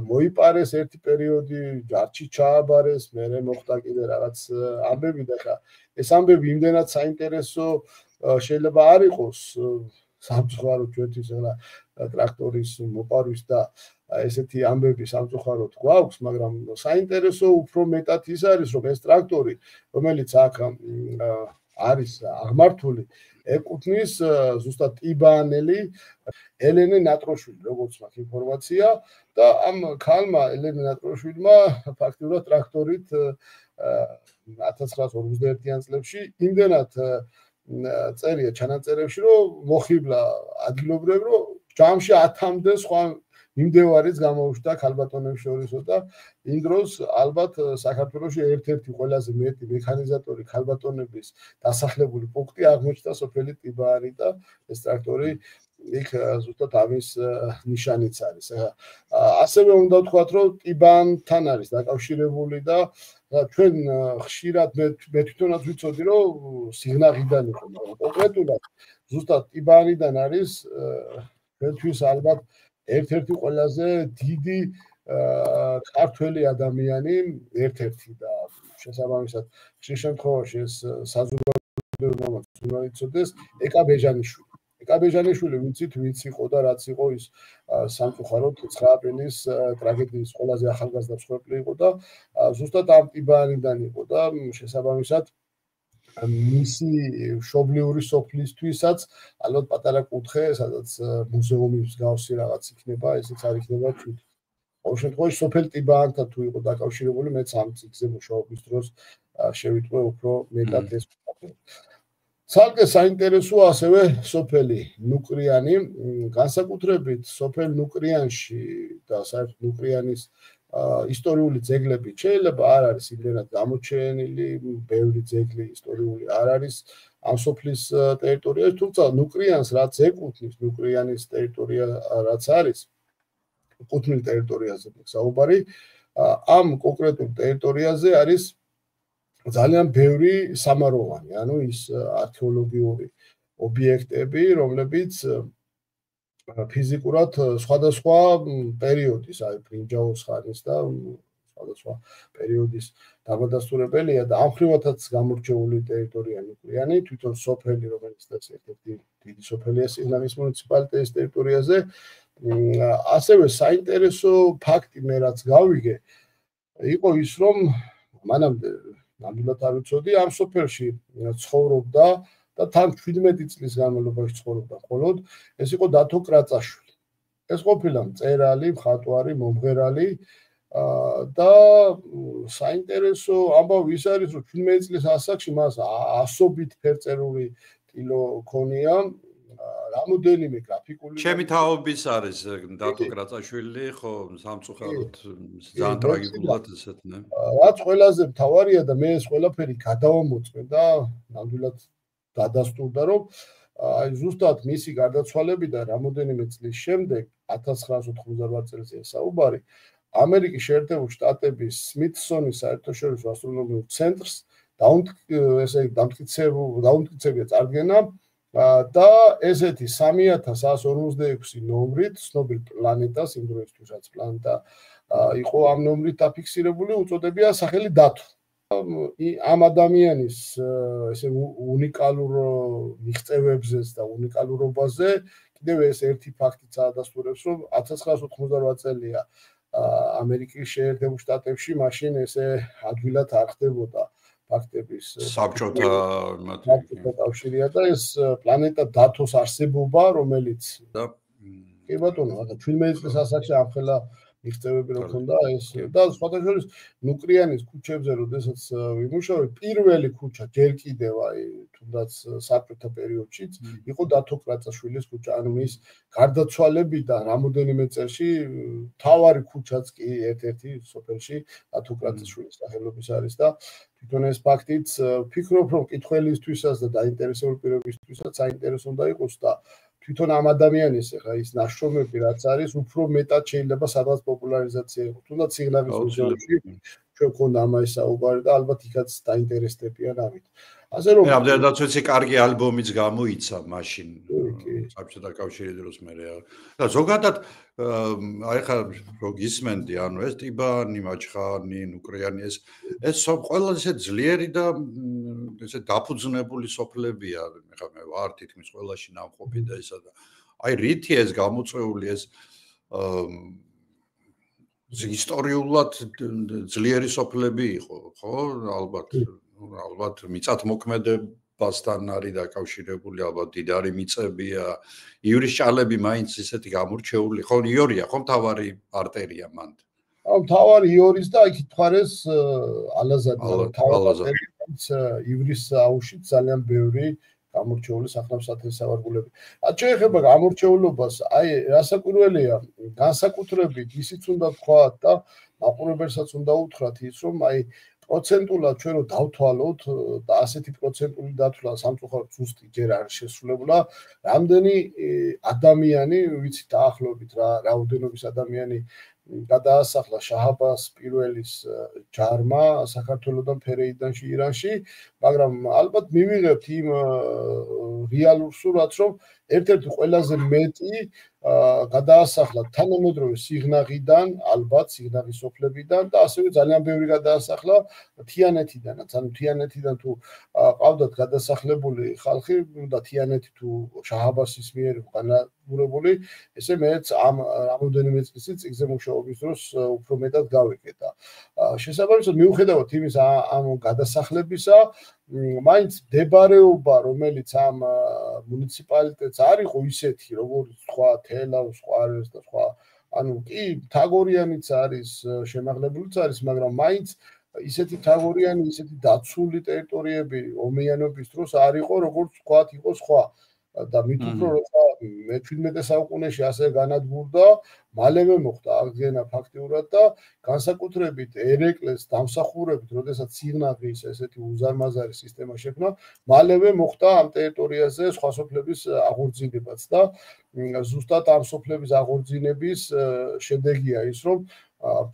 B: მოიპარეს ერთი პერიოდი ჯარში ჩააბარეს მერე მოხდა კიდე რაღაც ამბები და ხა ეს ამბები იმდენად საინტერესო შეიძლება არ იყოს სამწუხაროდ ჩვენთვის ახლა ტრაქტორის მოპარვის და ესეთი ამბები სამწუხაროდ გვაქვს მაგრამ საინტერესო უფრო მეტად ის არის რომ ეს ტრაქტორი რომელიც აქ არის აღმართული ეკუთვნის ზუსტად ტიბაანელი ელენე ნატროშვილი როგორც მაქვს ინფორმაცია და ამ ქალმა ელენე ნატროშვილმა ფაქტიურად ტრაქტორით 1951 წლებში იმდენად წერია ჩანაწერებში რომ მოხიბლა ადგილობრივები რომ ჯამში 10-მდე სხვა მიმდევარიც გამოუშვდა ქალბატონებს შორისო და იმ დროს ალბათ საქართველოში ერთ-ერთი ყველაზე მეტი მექანიზატორი ქალბატონების დასახლებული პუნქტი აღმოჩნდა სოფელი ტიბაანი და ეს ტრაქტორი იქ ზუსტად ამის ნიშანიც არის. ასევე უნდა ვთქვათ რომ ტიბაანთან არის დაკავშირებული და ჩვენ ხშირად მე თვითონაც ვიცოდი რომ სიღნაღიდან იყო მაგრამ კონკრეტულად ზუსტად ტიბაანიდან არის ჩვენთვის ალბათ ერთ-ერთი ყველაზე დიდი ქართველი ადამიანი ერთ-ერთი და შესაბამისად ხშირ შემთხვევაში ეს საზოგადოებამ უნდა იცოდეს ეკა ბეჟანიშვილი. ეკა ბეჟანიშვილი ვიცით ვინც იყო და რაც იყო ის სამწუხაროდ 9 აპრილის ტრაგედიის ყველაზე ახალგაზრდა მსხვერპლი იყო და ზუსტად ამ ტიბაანიდან იყო და შესაბამისად მისი მშობლიური სოფლისთვისაც ალბათ პატარა კუთხე სადაც მუზეუმის მსგავსი რაღაც იქნება ესეც არ იქნება თვით. ყოველ შემთხვევაში სოფელ ტიბაანთან თუ იყო დაკავშირებული მეც ამ წიგნზე მუშაობის დროს შევიტყვე უფრო მეტად ეს ცალკე საინტერესოა ასევე სოფელი ნუკრიანი განსაკუთრებით სოფელ ნუკრიანში და საერთოდ ნუკრიანის ისტორიული ძეგლები შეიძლება არ არის იმდენად გამოჩენილი, ბევრი ძეგლი ისტორიული არ არის ამ სოფლის ტერიტორიაზე, თუმცა ნუკრიანს რაც ეკუთვნის, ნუკრიანის ტერიტორია რაც არის, ეკუთვნილ ტერიტორიაზე საუბარი, ამ კონკრეტულ ტერიტორიაზე არის ძალიან ბევრი სამაროვანი, ანუ ის არქეოლოგიური ობიექტები, რომლებიც ფიზიკურად სხვადასხვა პერიოდის, აი ბრინჯაოს ხანის და სხვადასხვა პერიოდის დამადასტურებელია და ამ ხრივათაც გამორჩეული ტერიტორია ნუკრიანი, თვითონ სოფელი, რომელიც ერთ-ერთი დიდი სოფელია სიღნაღის მუნიციპალიტეტის ტერიტორიაზე. ასევე საინტერესო ფაქტი მე რაც გავიგე, იყო ის, რომ მანამდე ნამდვილად არ ვიცოდი, ამ სოფელში ცხოვრობდა და თან 17 წლის განმავლობაში ცხოვრობდა მხოლოდ ეს იყო დათო კრაწაშვილი. ეს ყოფილა მწერალი, მხატვარი, მომღერალი და საინტერესო ამბავი ის არის რომ 17 წლის ასაკში მას ასობით ფერწერული ტილო ქონია რამოდენიმე გრაფიკული
A: ჩემი თაობის არის დათო კრაწაშვილი ხო სამწუხაროდ ძალიან ტრაგიკულად ესეთ ნა
B: რაც ყველაზე მთავარია და მე ეს ყველაფერი გადავამოწმე და ნამდვილად დადასტურდა რომ აი ზუსტად მისი გარდაცვალებიდან რამოდენიმე წლის შემდეგ 1998 წელს საუბარი ამერიკის შეერთებული შტატების სმითსონის საერთაშორისო ასტრონომიულ ცენტრს დაუნტკიცებია წარდგენა და ესეთი 3146 ნომრით ცნობილ პლანეტას, იმ დროისთვისაც პლანეტა იყო ამ ნომრით დაფიქსირებული, უწოდებია სახელი დათო. ამ ადამიანის ესე უნიკალურ მიღწევებზეც და უნიკალურობაზე კიდევ ეს ერთი ფაქტიც ადასტურებს, რომ 1988 წელია ამერიკის შეერთებულ შტატებში მაშინ ესე ადვილად არ ხდებოდა ფაქტების
A: საბჭოთა
B: კავშირია და ეს პლანეტა დათოს არსებობა, რომელიც კი ბატონო, 17 წლის ასაკში ამხელა მიღწევები რო ქონდა ეს და სხვათა შორის ნუკრიანის ქუჩებზე როდესაც ვიმუშავე, პირველი ქუჩა ჯერ კიდევ აი თუნდაც საბჭოთა პერიოდშიც იყო დათო კრაწაშვილის ქუჩა, ანუ მის გარდაცვალებიდან რამოდენიმე წელში თავარი ქუჩაც კი ერთ-ერთი სოფელში დათო კრაწაშვილის სახელობის არის და თვითონ ეს ფაქტიც ვფიქრობ, რომ მკითხველისთვისაც და დაინტერესებული პირებისთვისაც საინტერესო უნდა იყოს და თვითონ ამ ადამიანის ახლა ის ნაშრომები რაც არის, უფრო მეტად შეიძლება სადღაც პოპულარიზაცია იყოს. თუნდაც სიგნალის უზრუნველყოფაში ჩვენ გქონდა ამას საუბარი და ალბათ იქაც დაინტერესდებიან ამით. ასე რომ
A: ამდენადაც ვიცი, კარგი ალბომიც გამოიცა მაშინ საბჭოთა კავშირის დროს მე და ზოგადად აი ხა რო გისმენდი, ანუ ეს ტიბანი, მაჩხანი, ნუკრიანი ეს ყველა ესე ძლიერი და ესე დაფუძნებული სოფლებია, ხა მე ვარ თითქმის ყველაში ნამყოფი და ისა და აი რითი ეს გამოწვეული ეს ისტორიულად ძლიერი სოფლები იყო, ხო? ალბათ მიწათმოქმედებასთან არის დაკავშირებული, ალბათ დიდარი მიწებია, ივრის ჭალები მაინც ისეთი გამორჩეული, ხო, იორია, ხო, მთავარი არტერია მან.
B: მთავარი იორის და იქ თქვარეს ალაზადი, ივრის აუზში ძალიან ბევრი გამორჩეული სახელმწიფო სავარგულები. რაც შეეხება გამორჩეულობას, აი რასაკვირველია, განსაკუთრებით ისიც უნდა ვთქვათ და მაყურებელსაც უნდა უთხრათ ის, რომ აი პროცენტულად ჩვენ რო დავთვალოთ და ასეთი პროცენტული დათვლა სამწუხაროდ ზუსტი ჯერ არ შესრულებულა, რამდენი ადამიანი, ვიცით დაახლოებით რა რაოდენობის ადამიანი გადაასახლა შაჰაბას პირველის ჯარმა საქართველოსთან ფერეიდანში ირანში, მაგრამ ალბათ მივიღებთ იმ რეალურ სურათს, რომ ერთ-ერთი ყველაზე მეტი გადაასახლა თანამედროვე სიღნაღიდან, ალბათ სიღნაღის სოფლებიდან და ასევე ძალიან ბევრი გადაასახლა თიანეთიდანაც. ანუ თიანეთიდან თუ ყავდათ გადასახლებული ხალხი და თიანეთი თუ შაჰაბასის მიერ განადგურებული, ესე მეც ამ რამოდენიმე წლის წიგზე მუშაობის დროს უფრო მეტად გავიგე და შესაბამისად მიუხედავად იმის ამ გადასახლებისა, მაინც მდებარეობა, რომელიც ამ მუნიციპალიტეტს არ იყო ისეთი, როგორც სხვა თელავს, ყვარელს და სხვა, ანუ კი თაგორიანიც არის, შემაღლებულიც არის, მაგრამ მაინც ისეთი თაგორიანი, ისეთი დაცული ტერიტორიები ომიანობის დროს არ იყო, როგორც ვთქვათ, იყო სხვა. და მით უფრო როცა მე-17 საუკუნეში ასე განადგურდა, მალევე მოხდა აღდგენა ფაქტიურად და განსაკუთრებით ერეკლეს დამსახურებით, როდესაც სიღნაღის ესეთი უზარმაზარი სისტემა შექმნა, მალევე მოხდა ამ ტერიტორიაზე სხვა სოფლების აღორძინებაც და ზუსტად ამ სოფლების აღორძინების შედეგია ის, რომ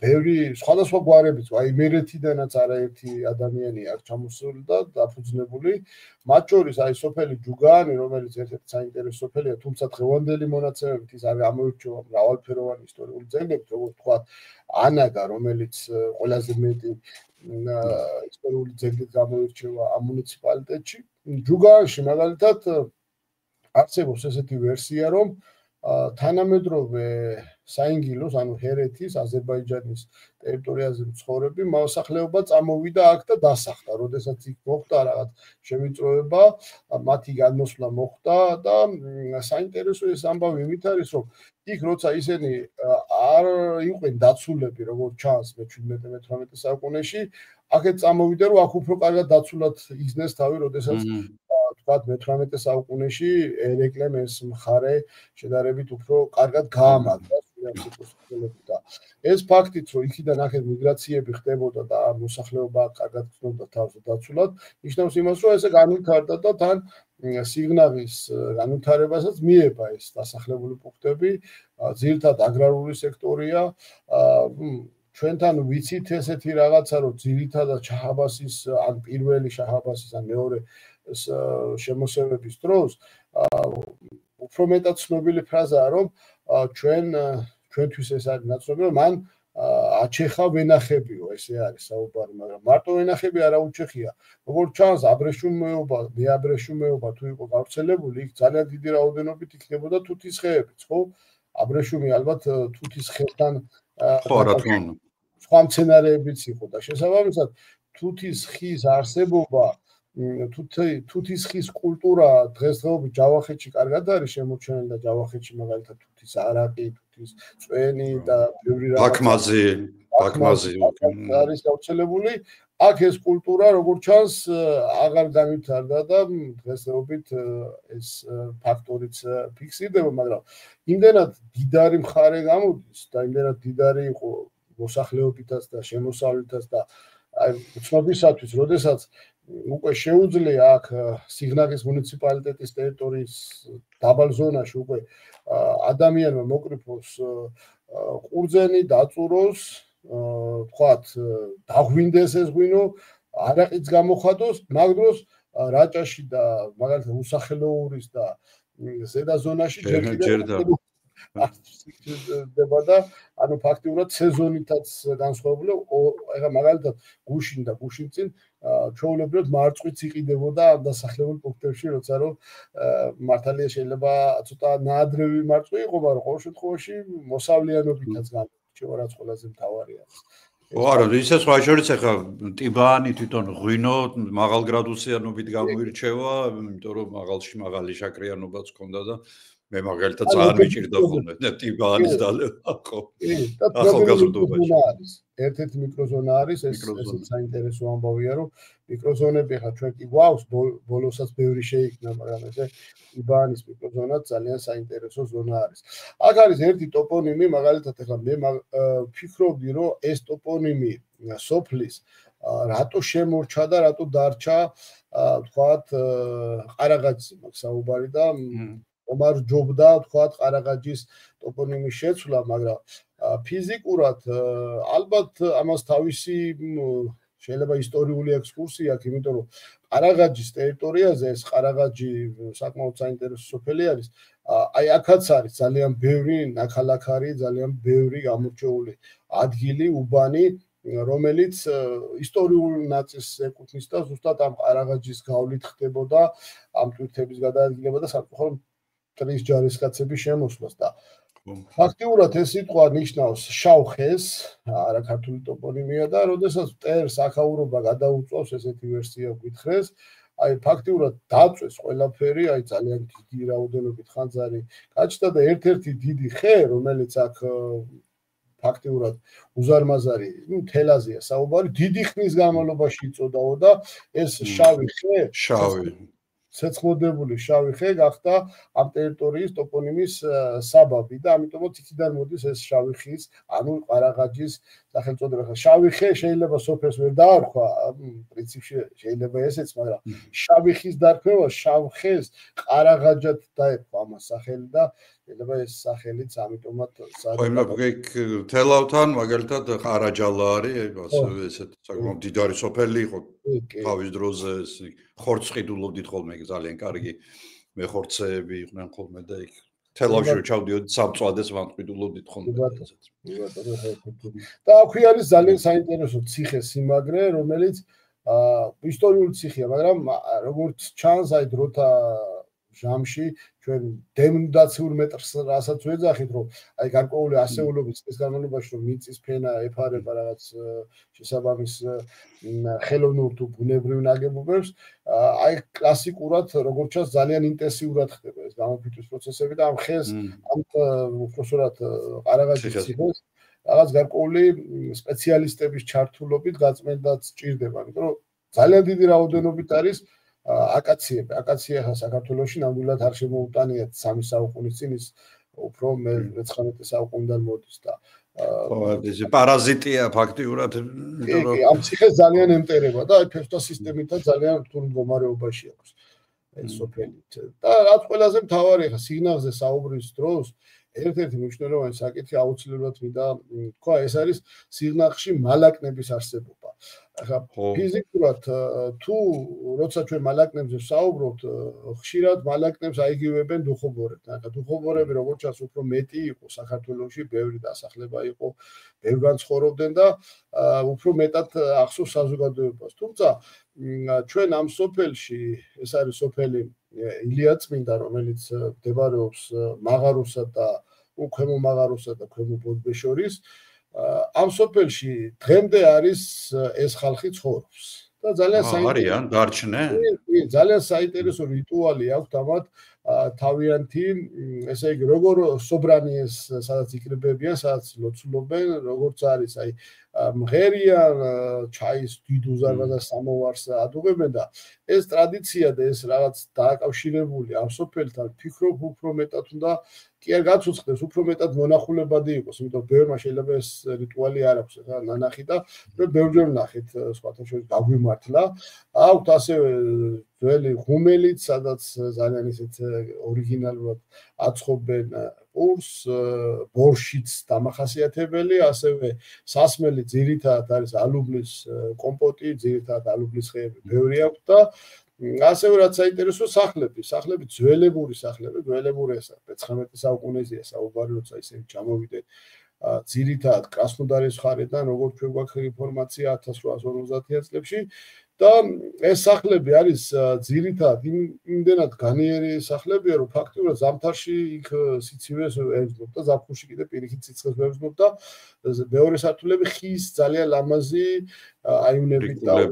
B: ბევრი სხვადასხვა გვარებიც, აი იმერეთიდანაც არაერთი ადამიანი აქ ჩამოსული და დაფუძნებული, მათ შორის აი სოფელი ჯუგაანი, რომელიც ერთ-ერთი საინტერესო სოფელია, თუმცა დღევანდელი მონაცემებით ის არ გამოირჩევა მრავალფეროვანი ისტორიული ძეგლებით, როგორც ვთქვათ, ანაგა, რომელიც ყველაზე მეტი ისტორიული ძეგლით გამოირჩევა ამ მუნიციპალიტეტში. ჯუგაანში მაგალითად არსებობს ესეთი ვერსია, რომ თანამედროვე საინგილოს, ანუ ჰერეთის, აზერბაიჯანის ტერიტორიაზე მცხოვრები მოსახლეობა წამოვიდა აქ და დასახლდა, როდესაც იქ მოხდა რაღაც შემიწროება, მათი განმოსვლა მოხდა და საინტერესო ეს ამბავი იმით არის, რომ იქ როცა ისინი არ იყვნენ დაცულები, როგორც ჩანს მე-17-18 საუკუნეში, აქეთ წამოვიდა, რომ აქ უფრო კარგად დაცულად იგრძნეს თავი, როდესაც თქვათ მე-18 საუკუნეში ერეკლემ ეს მხარე შედარებით უფრო კარგად გაამაგრა და ეს ფაქტიც, რომ იქიდან აქეთ მიგრაციები ხდებოდა და მოსახლეობა კარგად გრძნობდა თავს დაცულად, ნიშნავს იმას, რომ ესე განვითარდა და თან სიღნაღის განვითარებასაც მიება ეს დასახლებული პუნქტები, ძირითადად აგრარული სექტორია. ჩვენთან ვიცით ესეთი რაღაცა, რომ ძირითადად შაჰ-აბასის ან პირველი შაჰ-აბასის ან მეორე შემოსევების დროს უფრო მეტად ცნობილი ფრაზაა, რომ ჩვენთვის ეს არის ნაცნობი, რომ მან აჩეხა ვენახებიო, ესე არის საუბარი, მაგრამ მარტო ვენახები არა უჩეხია. როგორც ჩანს, აბრეშუმეობა, მეაბრეშუმეობა თუ იყო გავრცელებული, იქ ძალიან დიდი რაოდენობით იქნებოდა თუთის ხეებიც, ხო? აბრეშუმი ალბათ თუთის ხეებთან სხვა მცენარეებიც იყო და შესაბამისად თუთის ხის არსებობა, თუთის ხის კულტურა დღესდღეობით ჯავახეთში კარგად არის შემორჩენილი და ჯავახეთში მაგალითად თუთის არაყი, თუთის წვენი და ბევრი
A: ბაქმაზი
B: არის გავრცელებული. აქ ეს კულტურა როგორც ჩანს აღარ განვითარდა და დღესდღეობით ეს ფაქტორიც ფიქსირდება, მაგრამ იმდენად დიდარი მხარე გამოდის და იმდენად დიდარი იყო მოსახლეობითაც და შემოსავლითაც და აი უცნობისათვის, როდესაც უკვე შეუძლია აქ სიღნაღის მუნიციპალიტეტის ტერიტორიის დაბალ ზონაში უკვე ადამიანმა მოკრიფოს ყურძენი დაწუროს, თქვათ, დაღვინდეს ეს ღვინო, არაყიც გამოხატოს, მაგ დროს რაჭაში და მაგალითად უსახელოურის და ზედა ზონაში ჯერ კიდევ და ანუ ფაქტიურად სეზონითაც განსხვავებული, ეხლა მაგალითად გუშინ და გუშინწინ ჩვეულებრივად მარწყვიც იყიდებოდა ამ დასახლებულ პუნქტებში, როცა რომ მართალია შეიძლება ცოტა ნაადრევი მარწყვი იყო, მაგრამ ყოველ შემთხვევაში მოსავლიანობითაც გამოირჩევა, რაც ყველაზე მთავარია.
A: არა, ისე სხვა შორის ეხლა ტიბანი თვითონ ღვინო მაღალგრადუსიანობით გამოირჩევა, იმიტომ რომ მაღალი შაკრიანობაც ჰქონდა და მე მაგალითად ძალიან მიჭირდა ხოლმე ტიბანის დალევა, ხო. ახალგაზრდობაში
B: არის. ერთ-ერთი მიკროზონა არის, ეს საინტერესო ამბავია, რომ მიკროზონები ხა ჩვენ კი გვაქვს, ბოლოსაც ბევრი შეიქმნა, მაგრამ ესე ტიბანის მიკროზონაც ძალიან საინტერესო ზონა არის. აქ არის ერთი ტოპონიმი, მაგალითად ეხლა მე ვფიქრობდი, რომ ეს ტოპონიმი სოფლის რატო შემორჩა და რატო დარჩა, თქვათ, ყარაღაჯზე მაქვს საუბარი და ომარ ჯობდა, თქვათ, ყარაღაჯის ტოპონიმის შეცვლა, მაგრამ ფიზიკურად ალბათ ამას თავისი შეიძლება ისტორიული ექსკურსია აქვს, იმიტომ რომ ყარაღაჯის ტერიტორიაზე ეს ყარაღაჯი საკმაოდ საინტერესო სოფელი არის. აი აქაც არის ძალიან ბევრი ნაქალაქარი, ძალიან ბევრი გამორჩეული ადგილი, უბანი, რომელიც ისტორიულ ნაწილს ეკუთვნის და ზუსტად ამ ყარაღაჯის გავლით ხდებოდა ამ ტვირთების გადაადგილება და საკუთარ ტრის ჯარისკაცების შემოსვლას და ფაქტიურად ეს სიტყვა ნიშნავს შავ ხეს, არა ქართული ტოპონიმია და როდესაც მტერს აქაურობა გადაუწვავს, ესეთი ვერსია გითხრეს, აი ფაქტიურად დაწვეს ყველაფერი, აი ძალიან დიდი რაოდენობით ხანძარი გაჩნდა და ერთ-ერთი დიდი ხე, რომელიც აქ ფაქტიურად უზარმაზარი, თელაზია საუბარი, დიდი ხნის განმავლობაში იწოდაოდა ეს შავი ხე, ცეცხლოდებული შავი ხე გახდა ამ ტერიტორიის ტოპონიმის საბაბი და ამიტომაც იქიდან მოდის ეს შავი ხის, ანუ ყარაღაჯის სახელწოდება. შავი ხე შეიძლება სოფელს ვერ დაარქვა, პრინციპში შეიძლება ესეც, მაგრამ შავი ხის დარქმევა შავ ხეს ყარაღაჯად დაერქვა ამას სახელი და შეიძლება ეს სახელიც ამიტომაც
A: თელავთან მაგალითად ყარაჯალა არის, ასევე ესეთ საკმაოდ დიდარი სოფელი იყო თავის დროზე, ხორცყიდულობდით ხოლმე, ძალიან კარგი მეხორცეები იყვნენ ხოლმე და იქ თელავში ჩავდიოდი სამწვადეს ვანტყიდულობდით ხოლმე.
B: და აქვე არის ძალიან საინტერესო ციხე-სიმაგრე, რომელიც ისტორიული ციხეა, მაგრამ როგორც ჩანს, აი დროთა ჟამში ჩვენ დემონდაციურ მეტრს რასაც ვეძახით, რომ აი გარკვეული ასეულობის წლის განმავლობაში რომ მიწის ფენა ეფარება რაღაც შესაბამის ხელოვნურ თუ ბუნებრივ ნაგებობებს, აი კლასიკურად როგორც ჩანს ძალიან ინტენსიურად ხდება ეს გამოფიტვის პროცესები და ამ ხეს ამ უпроსორად ყარაღაჯის ციხეს რაღაც გარკვეული სპეციალისტების ჩართულობით გაწმენდაც ჭირდება, იმიტომ რომ ძალიან დიდი რაოდენობით არის აკაციები. აკაცია საქართველოში ნამდვილად არ შემოუტანიათ 3 საუკუნის წინ ის უფრო მე-19 საუკუნიდან მოდის და
A: ეს პარაზიტია ფაქტიურად,
B: იმიტომ რომ ამ ციხეს ძალიან ემტერება და აი ფესტა სისტემითაც ძალიან რთულ მდგომარეობაში აქვს ეს სოფელი. და რაც ყველაზე მთავარი ხა სიგნალზე საუბრის დროს ერთ-ერთი მნიშვნელოვანი საკითხი აუცილებლად მინდა თქვა, ეს არის სიღნაღში მალაკნების არსებობა. ახლა ფიზიკურად თუ როცა ჩვენ მალაკნებზე ვსაუბრობთ, ხშირად მალაკნებს აიგივებენ დუხობორებთან. ახლა დუხობორები როგორც ჩანს უფრო მეტი იყო საქართველოში, ბევრი დასახლება იყო, ბევრგან ცხოვრობდნენ და უფრო მეტად ახსოვს საზოგადოებას. თუმცა ჩვენ ამ სოფელში, ეს არის სოფელი ილიაწმინდა, რომელიც მდებარეობს მაღაროსა და ქვემო მაღაროსა და ქვემო ბოდბეს შორის, ამ სოფელში დღემდე არის ეს ხალხი ცხოვრობს და ძალიან
A: არიან დარჩნენ.
B: ძალიან საინტერესო რიტუალი აქვთ ამათ თავიანთი, ესე იგი, როგორ სობრანიეს, სადაც იქნებებიან, სადაც ლოცულობენ, როგორც არის, აი, მღერიან, ჩაის დიდ უზარმაზარ სამოვარს ადუღებენ და ეს ტრადიცია და ეს რაღაც დააკავშირებული ამ სოფელთან, ფიქრობ, უფრო მეტად უნდა კი არ გაცოცხლდეს, უფრო მეტად მონახულებადი იყოს, იმიტომ ბევრმა შეიძლება ეს რიტუალი არ აქვს, ხა ნანახი და ბევრჯერ ნახეთ, სხვათა შორის გაგვიმართლა. აქვთ ასევე ძველი ღუმელიც, სადაც ძალიან ისეთ ორიგინალურად აწყობენ პურს, ბორშიც დამახასიათებელი, ასევე სასმელი ძირითადად არის ალუბლის კომპოტი, ძირითადად ალუბლის ხეები ბევრი აქვს და ასევე რაც საინტერესო სახლები ძველებური სახლები, ძველებური ესა 19 საუკუნეზეა საუბარი, როცა ისინი ჩამოვიდნენ ძირითადად კრასნოდარის მხარედან, როგორც ჩვენ გვაქვს ინფორმაცია 1850-იან წლებში და ეს სახლები არის ძირითადად იმდენად განიერი სახლებია, რომ ფაქტობრივად ზამთარში იქ სიცივეს ევზნობდა, ზაფხულში კიდე პირიქით სიცხეს ევზნობდა, მეორე სართულები ხის ძალიან ლამაზი აივნებით და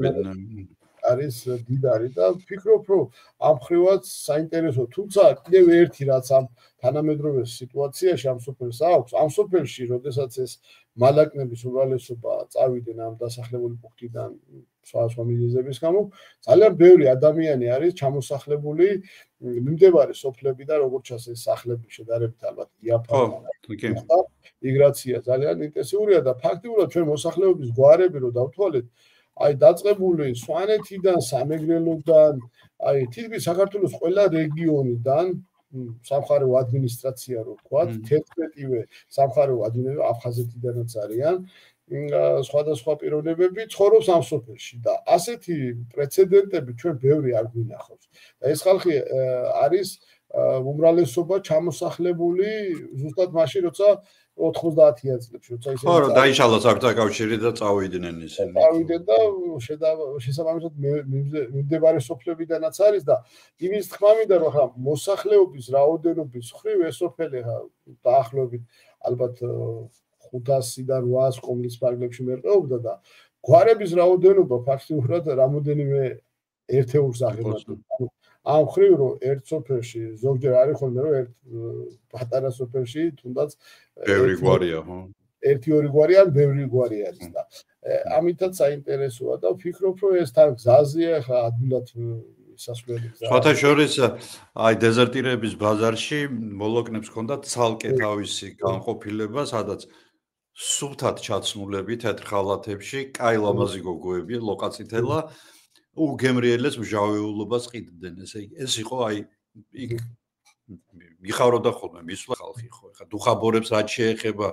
B: არის დიდარი და ვფიქრობ, რომ ამ ხრივაც საინტერესო, თუმცა კიდევ ერთი რაც ამ თანამედროვე სიტუაციაში ამ სოფელს აქვს, ამ სოფელში, როდესაც ეს მალაკნების უმრავლესობა წავიდნენ ამ დასახლებული პუნქტიდან სხვა მიზეზების გამო, ძალიან ბევრი ადამიანი არის ჩამოსახლებული მიმდებარე სოფლებიდან, როგორც ჩანს ეს სახლები შედარებით ალბათ იაფია. მიგრაცია ძალიან ინტენსიურია და ფაქტიურად ჩვენ მოსახლეობის გვარები რო დავთვალეთ, აი დაწყებული სვანეთიდან, სამეგრელოდან, აი თითქმის საქართველოს ყველა რეგიონიდან სამხარეო ადმინისტრაცია რო ვთქვათ, 11-ვე სამხარეო ადმინისტრაცია აფხაზეთიდანაც არიან, სხვადასხვა პიროვნებები ცხოვრობს ამ სოფელში და ასეთი პრეცედენტები ჩვენ ბევრი არ გვინახავს. და ეს ხალხი არის უმრავლესობა ჩამოსახლებული ზუსტად მაშინ, როცა 90-იან წლებში, როცა ისინი
A: ხო, დაიშალა საბჭოთა და წავიდნენ ისინი.
B: წავიდნენ და შესაბამისად მიმდებარე სოფლებიდანაც არის და იმის თქმა მინდა, რომ ხა მოსახლეობის რაოდენობის მხრივ ეს სოფელი დაახლოებით ალბათ 500-დან 800 კომლის ფარგლებში მერყეობდა და გვარების რაოდენობა ფაქტიურად რამოდენიმე ერთეულს აღემატება. ამ ხრივ რომ ერთ სოფელში ზოგჯერ არის ხოლმე რომ ერთ პატარა სოფელში თუნდაც
A: ბევრი გვარია, ხო?
B: ერთი-ორი გვარი ან ბევრი გვარი არის და ამითაც საინტერესოა და ვფიქრობ რომ ეს თან გზაზეა ხა ადვილად სასვლელი გზა.
A: სხვათა შორის აი დეზერტირების ბაზარში მოლოკნებს ჰქონდათ ცალკე თავისი განყოფილება, სადაც სუფთად ჩაცმულები თეთრ ხალათებში, კაი ლამაზი გოგოები, ლოყაწითელა უგემრიელეს მჟავეულობას ყიდდნენ, ესე იგი ეს იყო აი იქ მიხაროდა ხოლმე მისვლა ხალხი ხო, ეხა დუხაბორებს რაც შეეხება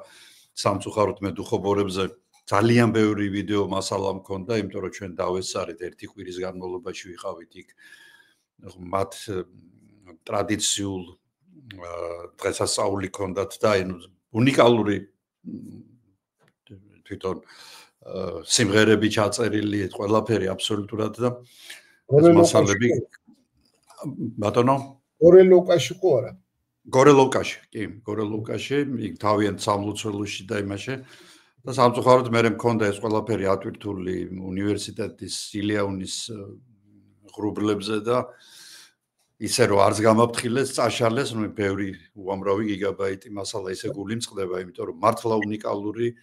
A: სამწუხაროდ მე დუხაბორებზე ძალიან ბევრი ვიდეო მასალა მქონდა, იმიტომ რომ ჩვენ დავესწარეთ ერთი კვირის განმავლობაში ვიყავით იქ მათ ტრადიციულ დღესასწაული ჰქონდათ და ანუ უნიკალური თვითონ სიმღერები ჩაწერილი, ყველაფერი აბსოლუტურად და ეს მასალები ბატონო
B: გორელოვკაში ხო არა?
A: გორელოვკაში, კი, გორელოვკაში, იქ თავიანთ სამლოცველოში და იმაში და სამწუხაროდ მე მქონდა ეს ყველაფერი ატვირთული უნივერსიტეტის ილიაუნის ღრუბლებზე და ისე რომ არც გამაფრთხილეს, წაშალეს, ნუ ბევრი უამრავი გიგაბაიტი მასალა ისე გული მწყდება, იმიტომ რომ მართლა უნიკალური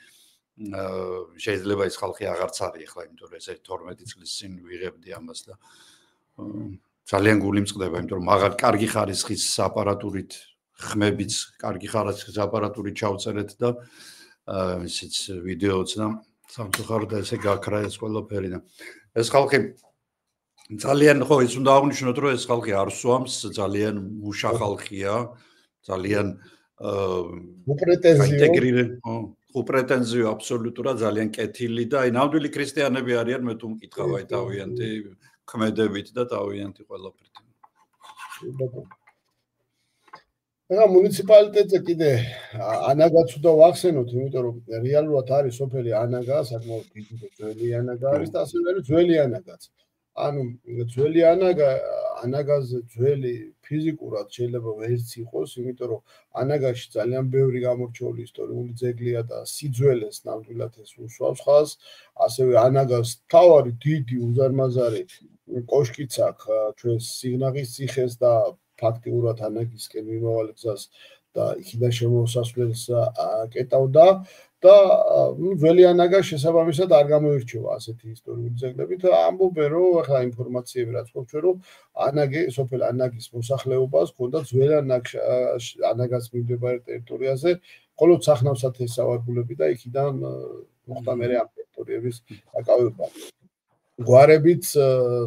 A: შეიძლება ის ხალხი აღარც არის ახლა, იმიტომ რომ ესე 12 წლის წინ ვიღებდი ამას და ძალიან გული მწყდება, იმიტომ რომ მაგარ კარგი ხარისხის აპარატურით, ხმებიც კარგი ხარისხის აპარატურით ჩავწერეთ და ისიც ვიდეოც და სამწუხაროდ ესე გაქრა ეს ყველაფერი და ეს ხალხი ძალიან ხო ის უნდა აღვნიშნოთ რომ ეს ხალხი არ სვამს, ძალიან მუშა ხალხია, ძალიან უპრეტენზიო აბსოლუტურად ძალიან კეთილი და აი ნამდვილი ქრისტიანები არიან მე თუ მკითხავ აი თავიანთი ქმედებით და თავიანთი ყველაფრით.
B: ეხლა მუნიციპალიტეტზე კიდე ანაგაც უნდა ვახსენოთ, იმიტომ რომ რეალურად არის სოფელი ანაგა, საკმაოდ დიდი და ძველი ანაგა არის და ასევე არის ძველი ანაგაც. ანუ ძველი ანაგაზე ძველი ფიზიკურად შეიძლება ვერც იყოს, იმიტომ რომ ანაგაში ძალიან ბევრი გამორჩეული ისტორიული ძეგლია და სიძველეს ნამდვილად ეს უსვავს ხაზს. ასევე ანაგას თავარი დიდი უზარმაზარი კოშკიც აქვს ჩვენს სიღნაღის ციხეს და ფაქტიურად ანაგისკენ მიმავალი გზას და იქიდან შემოსასვლელს აკეტავდა და ძველი ანაგა შესაბამისად არ გამოირჩევა ასეთი ისტორიული ძეგლებით. ამბობენ რომ ახლა ინფორმაციები რაც გვაქვს ჩვენ რომ სოფელ ანაგის მოსახლეობას ჰქონდა ძველ ანაგას მიმდებარე ტერიტორიაზე მხოლოდ სახნავსათეს სავარგულები და იქიდან მოხდა მერე ამ ტერიტორიების დაკავება. გვარებიც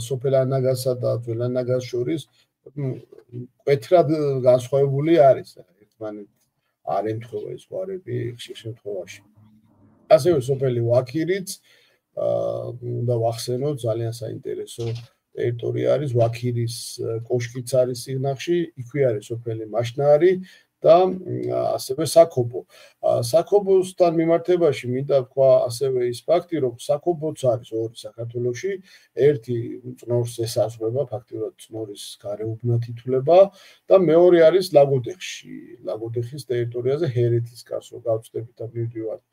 B: სოფელ ანაგასა და ძველ ანაგას შორის მკვეთრად განსხვავებული არის. ერთმანეთს არ ემთხვევა ეს გვარები ხშირ შემთხვევაში. ასევე სოფელი ვაქირიც უნდა ვახსენოთ, ძალიან საინტერესო ტერიტორია არის. ვაქირის კოშკიც არის სიღნაღში, იქვე არის სოფელი მაშნარი და ასევე საქობო. საქობოსთან მიმართებაში მინდა თქვა ასევე ის ფაქტი, რომ საქობოც არის ორი საქართველოში, ერთი წნორს ესაზღვრება, ფაქტიურად წნორის გარეუბნად ითვლება და მეორე არის ლაგოდეხში, ლაგოდეხის ტერიტორიაზე ჰერეთის კარს რო გავწდებით და მივდივართ.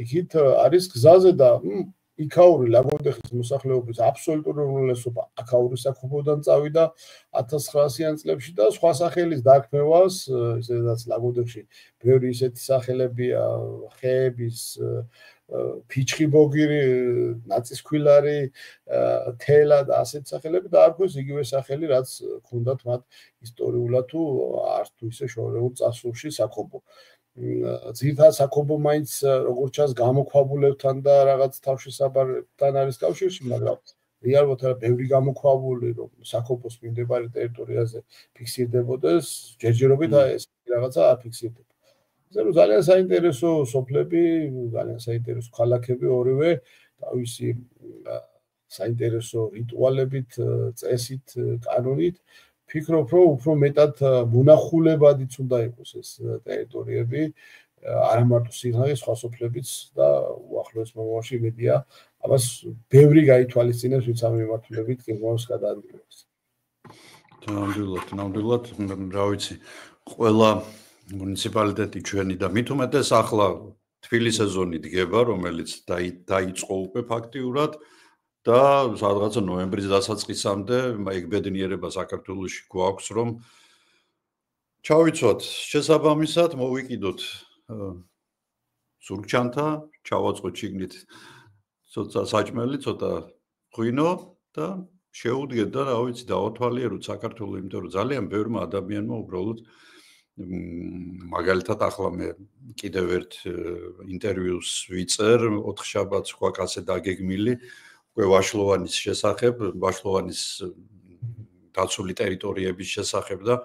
B: იქით არის გზაზე და იქაური ლაგოდეხის მოსახლეობის აბსოლუტური უმრავლესობა აქაური საქობოდან წავიდა 1900-იან წლებში და სხვა სახელის დარქმევას, სადაც ლაგოდეხში ბევრი ისეთი სახელებია, ხეების, ფიჩხიბოგირი, ნაწისქვილარი, თელა და ასეთ სახელები დაარქვეს იგივე სახელი, რაც ჰქონდათ მათ ისტორიულად თუ არც თუ ისე შორეულ წარსულში საქობო. ძირითადად საქობო მაინც როგორც ჩანს გამოქვაბულებთან და რაღაც თავშესაბარებთან არის კავშირში, მაგრამ რეალურად ბევრი გამოქვაბული რომ საქობოს მიმდებარე ტერიტორიაზე ფიქსირდებოდეს, ჯერჯერობით ეს რაღაცა არ ფიქსირდება. ასე რომ ძალიან საინტერესო სოფლები, ძალიან საინტერესო ქალაქები ორივე თავისი საინტერესო რიტუალებით, წესით, კანონით. ფიქრობ, რომ უფრო მეტად მონახულებადიც უნდა იყოს ეს ტერიტორიები, არა მარტო სიღნაღის, სხვა სოფლებიც და უახლოეს მომავალში იმედია, ამას ბევრი გაითვალისწინებს, ვინც ამ მიმართულებით გეგმავს გადაადგილებას.
A: ნამდვილად, რა ვიცი, ყველა მუნიციპალიტეტი ჩვენი და მით უმეტეს ახლა თბილი სეზონი დგება, რომელიც დაიწყო უკვე ფაქტიურად და სადღაცა ნოემბრის დასაწყისამდე ეგ ბედნიერება საქართველოში გვაქვს, რომ ჩავიცვათ შესაბამისად, მოვიკიდოთ ზურგჩანთა, ჩავაწყოთ შიგნით ცოტა საჭმელი, ცოტა ღვინო და შეუდგეთ და რა ვიცი, დავათვალიეროთ საქართველოს, იმიტომ რომ ძალიან ბევრმა ადამიანმა უბრალოდ მაგალითად ახლა მე კიდევ ერთ ინტერვიუს ვიწერ 4 შაბათს გვაქვს ასე დაგეგმილი უკვე ვაშლოვანის შესახებ, ვაშლოვანის დაცული ტერიტორიების შესახებ და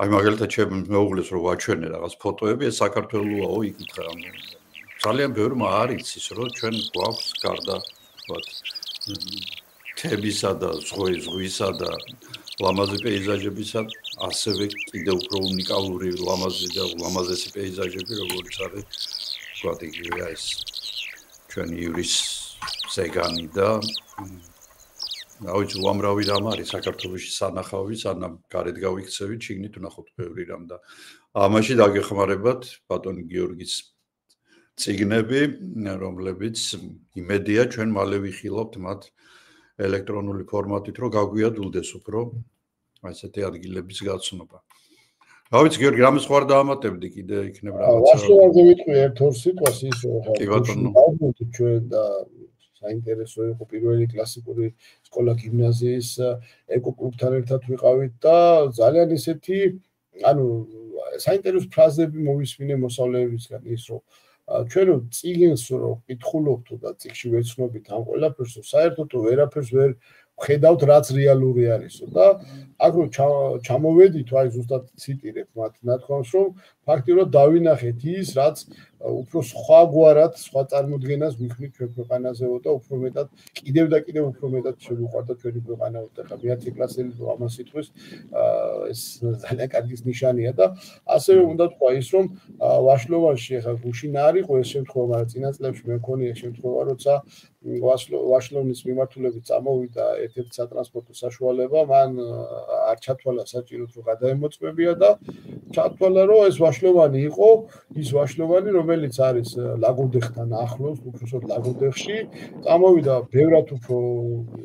A: აი მაგალითად ჩემ მეუღლეს რომ ვაჩვენე რაღაც ფოტოები, ეს საქართველოაო იკითხა. ძალიან ბევრმა არ იცის, რომ ჩვენ გვაქვს გარდა ვთქვათ თებისა და ზღვისა და ლამაზი პეიზაჟებისა, ასევე კიდევ უფრო უნიკალური ლამაზი და ულამაზესი პეიზაჟები, როგორც არის ვთქვათ იგივე ეს ჩვენი ივრის ზეგანი და რა ვიცი, უამრავი რამ არის საქართველოში სანახავი, სანამ გარეთ გავიქცევით, შიგნით ვნახოთ ბევრი რამ და ამაში დაგეხმარებათ ბატონი გიორგის წიგნები, რომლებიც იმედია ჩვენ მალე ვიხილავთ მათ ელექტრონული ფორმატით, რომ გაგვიადვილდეს უფრო ასეთი ადგილების გაცნობა. რა ვიცი, გიორგი, რამე სხვა დაამატებდი კიდე იქნებ რაღაცა.
B: ვაშლოვანზე ვიტყვი ერთ-ორ სიტყვას ის რომ
A: კი ბატონო.
B: ჩვენ და საინტერესო იყო პირველი კლასიკური სკოლა გიმნაზიის ეკოკლუბთან ერთად ვიყავით და ძალიან ისეთი, ანუ საინტერესო ფრაზები მოვისმინე მოსწავლეებისგან ის რომ ჩვენ წიგნს რომ კითხულობთ და წიგნში ვეცნობით ამ ყველაფერს, საერთოდ ვერაფერს ვერ ვხედავთ, რაც რეალური არისო და აქ რომ ჩამოვედით, აი ზუსტად ციტირებ მათ ნათქვამს, რომ ფაქტიურად დავინახეთ ის, რაც უფრო სხვაგვარად, სხვა წარმოდგენას გვიქმნით ჩვენ ქვეყანაზეო და უფრო მეტად კიდევ და კიდევ უფრო მეტად შემოყვარდა ჩვენი ქვეყანაო და ხა მე-10 კლასელი რო ამას იტყვის, ეს ძალიან კარგი ნიშანია და ასევე უნდა თქვა ის, რომ ვაშლოვანში ხა გუშინ არ იყო ეს შემთხვევა, მაგრამ წინა წლებში მე მქონია შემთხვევა, როცა ვაშლოვნის მიმართულებით წამოვიდა ერთ-ერთი სატრანსპორტო საშუალება, მან არ ჩათვალა საჭიროდ რომ გადაემოწმებია და ჩათვალა რომ ეს ვაშლოვანი იყო, ის ვაშლოვანი რომელიც არის ლაგოდეხთან ახლოს, უბრალოდ ლაგოდეხში, წამოვიდა ბევრად უფრო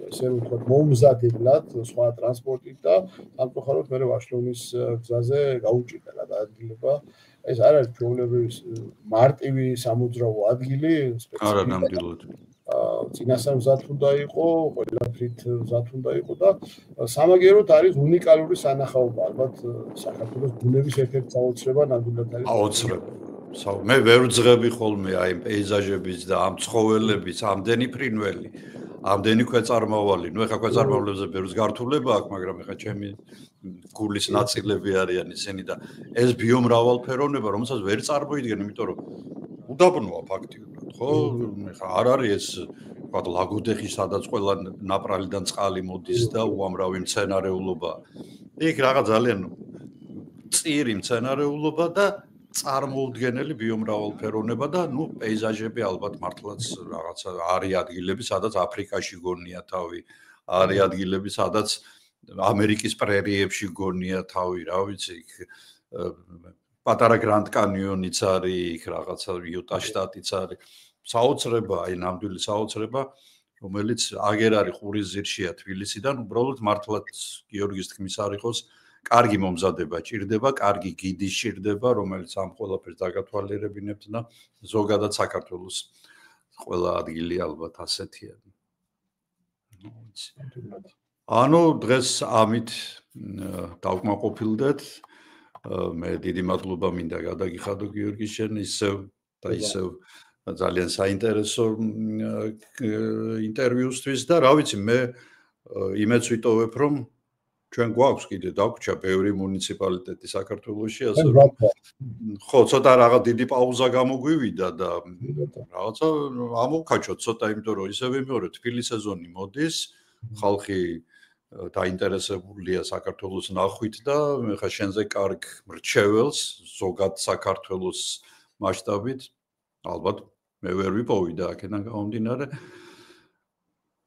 B: ესე ვთქვათ მომზადებლად სხვა ტრანსპორტით და სამწუხაროდ მე ვაშლოვნის გზაზე გაუჭირდა გადაადგილება. ეს არ არის ჩვეულებრივი მარტივი სამოძრაო ადგილი,
A: არა ნამდვილად.
B: წინასწარ მზად უნდა იყო, ყველაფრით მზად უნდა იყო და სამაგიეროდ არის უნიკალური სანახაობა, ალბათ საქართველოს ბუნების ერთ-ერთი საოცრება ნამდვილად არის.
A: აუცილებლად. მე ვერ ვძღები ხოლმე აი პეიზაჟების და ამ ცხოველების ამდენი ფრინველი, ამდენი ქვეწარმავალი. ნუ ეხა ქვეწარმავლებზე ბევრს გართულება აქვს, მაგრამ ეხა ჩემი გულის ნაწილები არიან ისინი და ეს ბიომრავალფეროვნება, რომელსაც ვერ წარმოიდგენ, იმიტომ რომ უდაბნოა ფაქტიურად, ხო? ეხა არ არის ეს ვთქვათ ლაგოდეხი, სადაც ყველა ნაპრალიდან წყალი მოდის და უამრავი მცენარეულობა. იქ რაღაც ძალიან წირი მცენარეულობა და წარმოუდგენელი ბიომრავალფეროვნება და ნუ პეიზაჟები ალბათ მართლაც რაღაცა არის ადგილები, სადაც აფრიკაში გონია თავი, არის ადგილები, სადაც ამერიკის პრერიებში გონია თავი, რა ვიცი, იქ პატარა გრანდ კანიონიც არის, იქ რაღაცა იუტა შტატიც არის. საოცრება, აი ნამდვილი საოცრება, რომელიც აგერ არის ყურის ძირშია თბილისიდან, უბრალოდ მართლაც გიორგის თქმის არ იყოს. კარგი მომზადება ჭირდება, კარგი გიდი ჭირდება, რომელიც ამ ყველაფერს დაგათვალიერებინებთ და ზოგადად საქართველოს ყველა ადგილი ალბათ ასეთია. ანუ დღეს ამით დავკმაყოფილდეთ. მე დიდი მადლობა მინდა გადაგიხადო გიორგი შენ ისევ და ისევ ძალიან საინტერესო ინტერვიუსთვის და რა ვიცი მე იმედს ვიტოვებ რომ ჩვენ გვაქვს კიდე დაგვრჩა ბევრი მუნიციპალიტეტი საქართველოში, ასე რომ ხო, ცოტა რაღაც დიდი პაუზა გამოგვივიდა და რაღაცა ამოვქაჩოთ ცოტა, იმიტომ რომ ისე ვიმეორე თბილი სეზონი მოდის, ხალხი დაინტერესებულია საქართველოს ნახვით და ხა შენზე კარგ მრჩეველს ზოგად საქართველოს მასშტაბით ალბათ მე ვერ ვიპოვი და აქედან გამომდინარე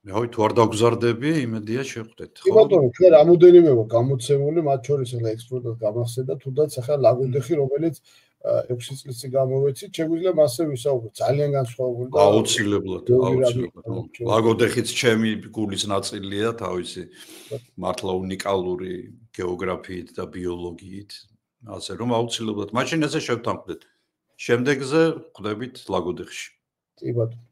A: მე თუ არ დაგზარდები, იმედია შეხვდეთ.
B: კი ბატონო, ჩვენ რამოდენიმე ვარ გამოცემული, მათ შორის ახლა ექსპორტად გამახსენდა, თუნდაც ახლა ლაგოდეხი, რომელიც 6 წლის წინ გამოვეცით, შეგვიძლია მასზე ვისაუბროთ. ძალიან განსხვავებული და
A: აუცილებლად. ლაგოდეხიც ჩემი გულის ნაწილია, თავისი მართლა უნიკალური გეოგრაფიით და ბიოლოგიით. ასე რომ აუცილებლად. მაშინ ესე შევთანხმდეთ. შემდეგზე ხვდებით ლაგოდეხში.
B: კი ბატონო.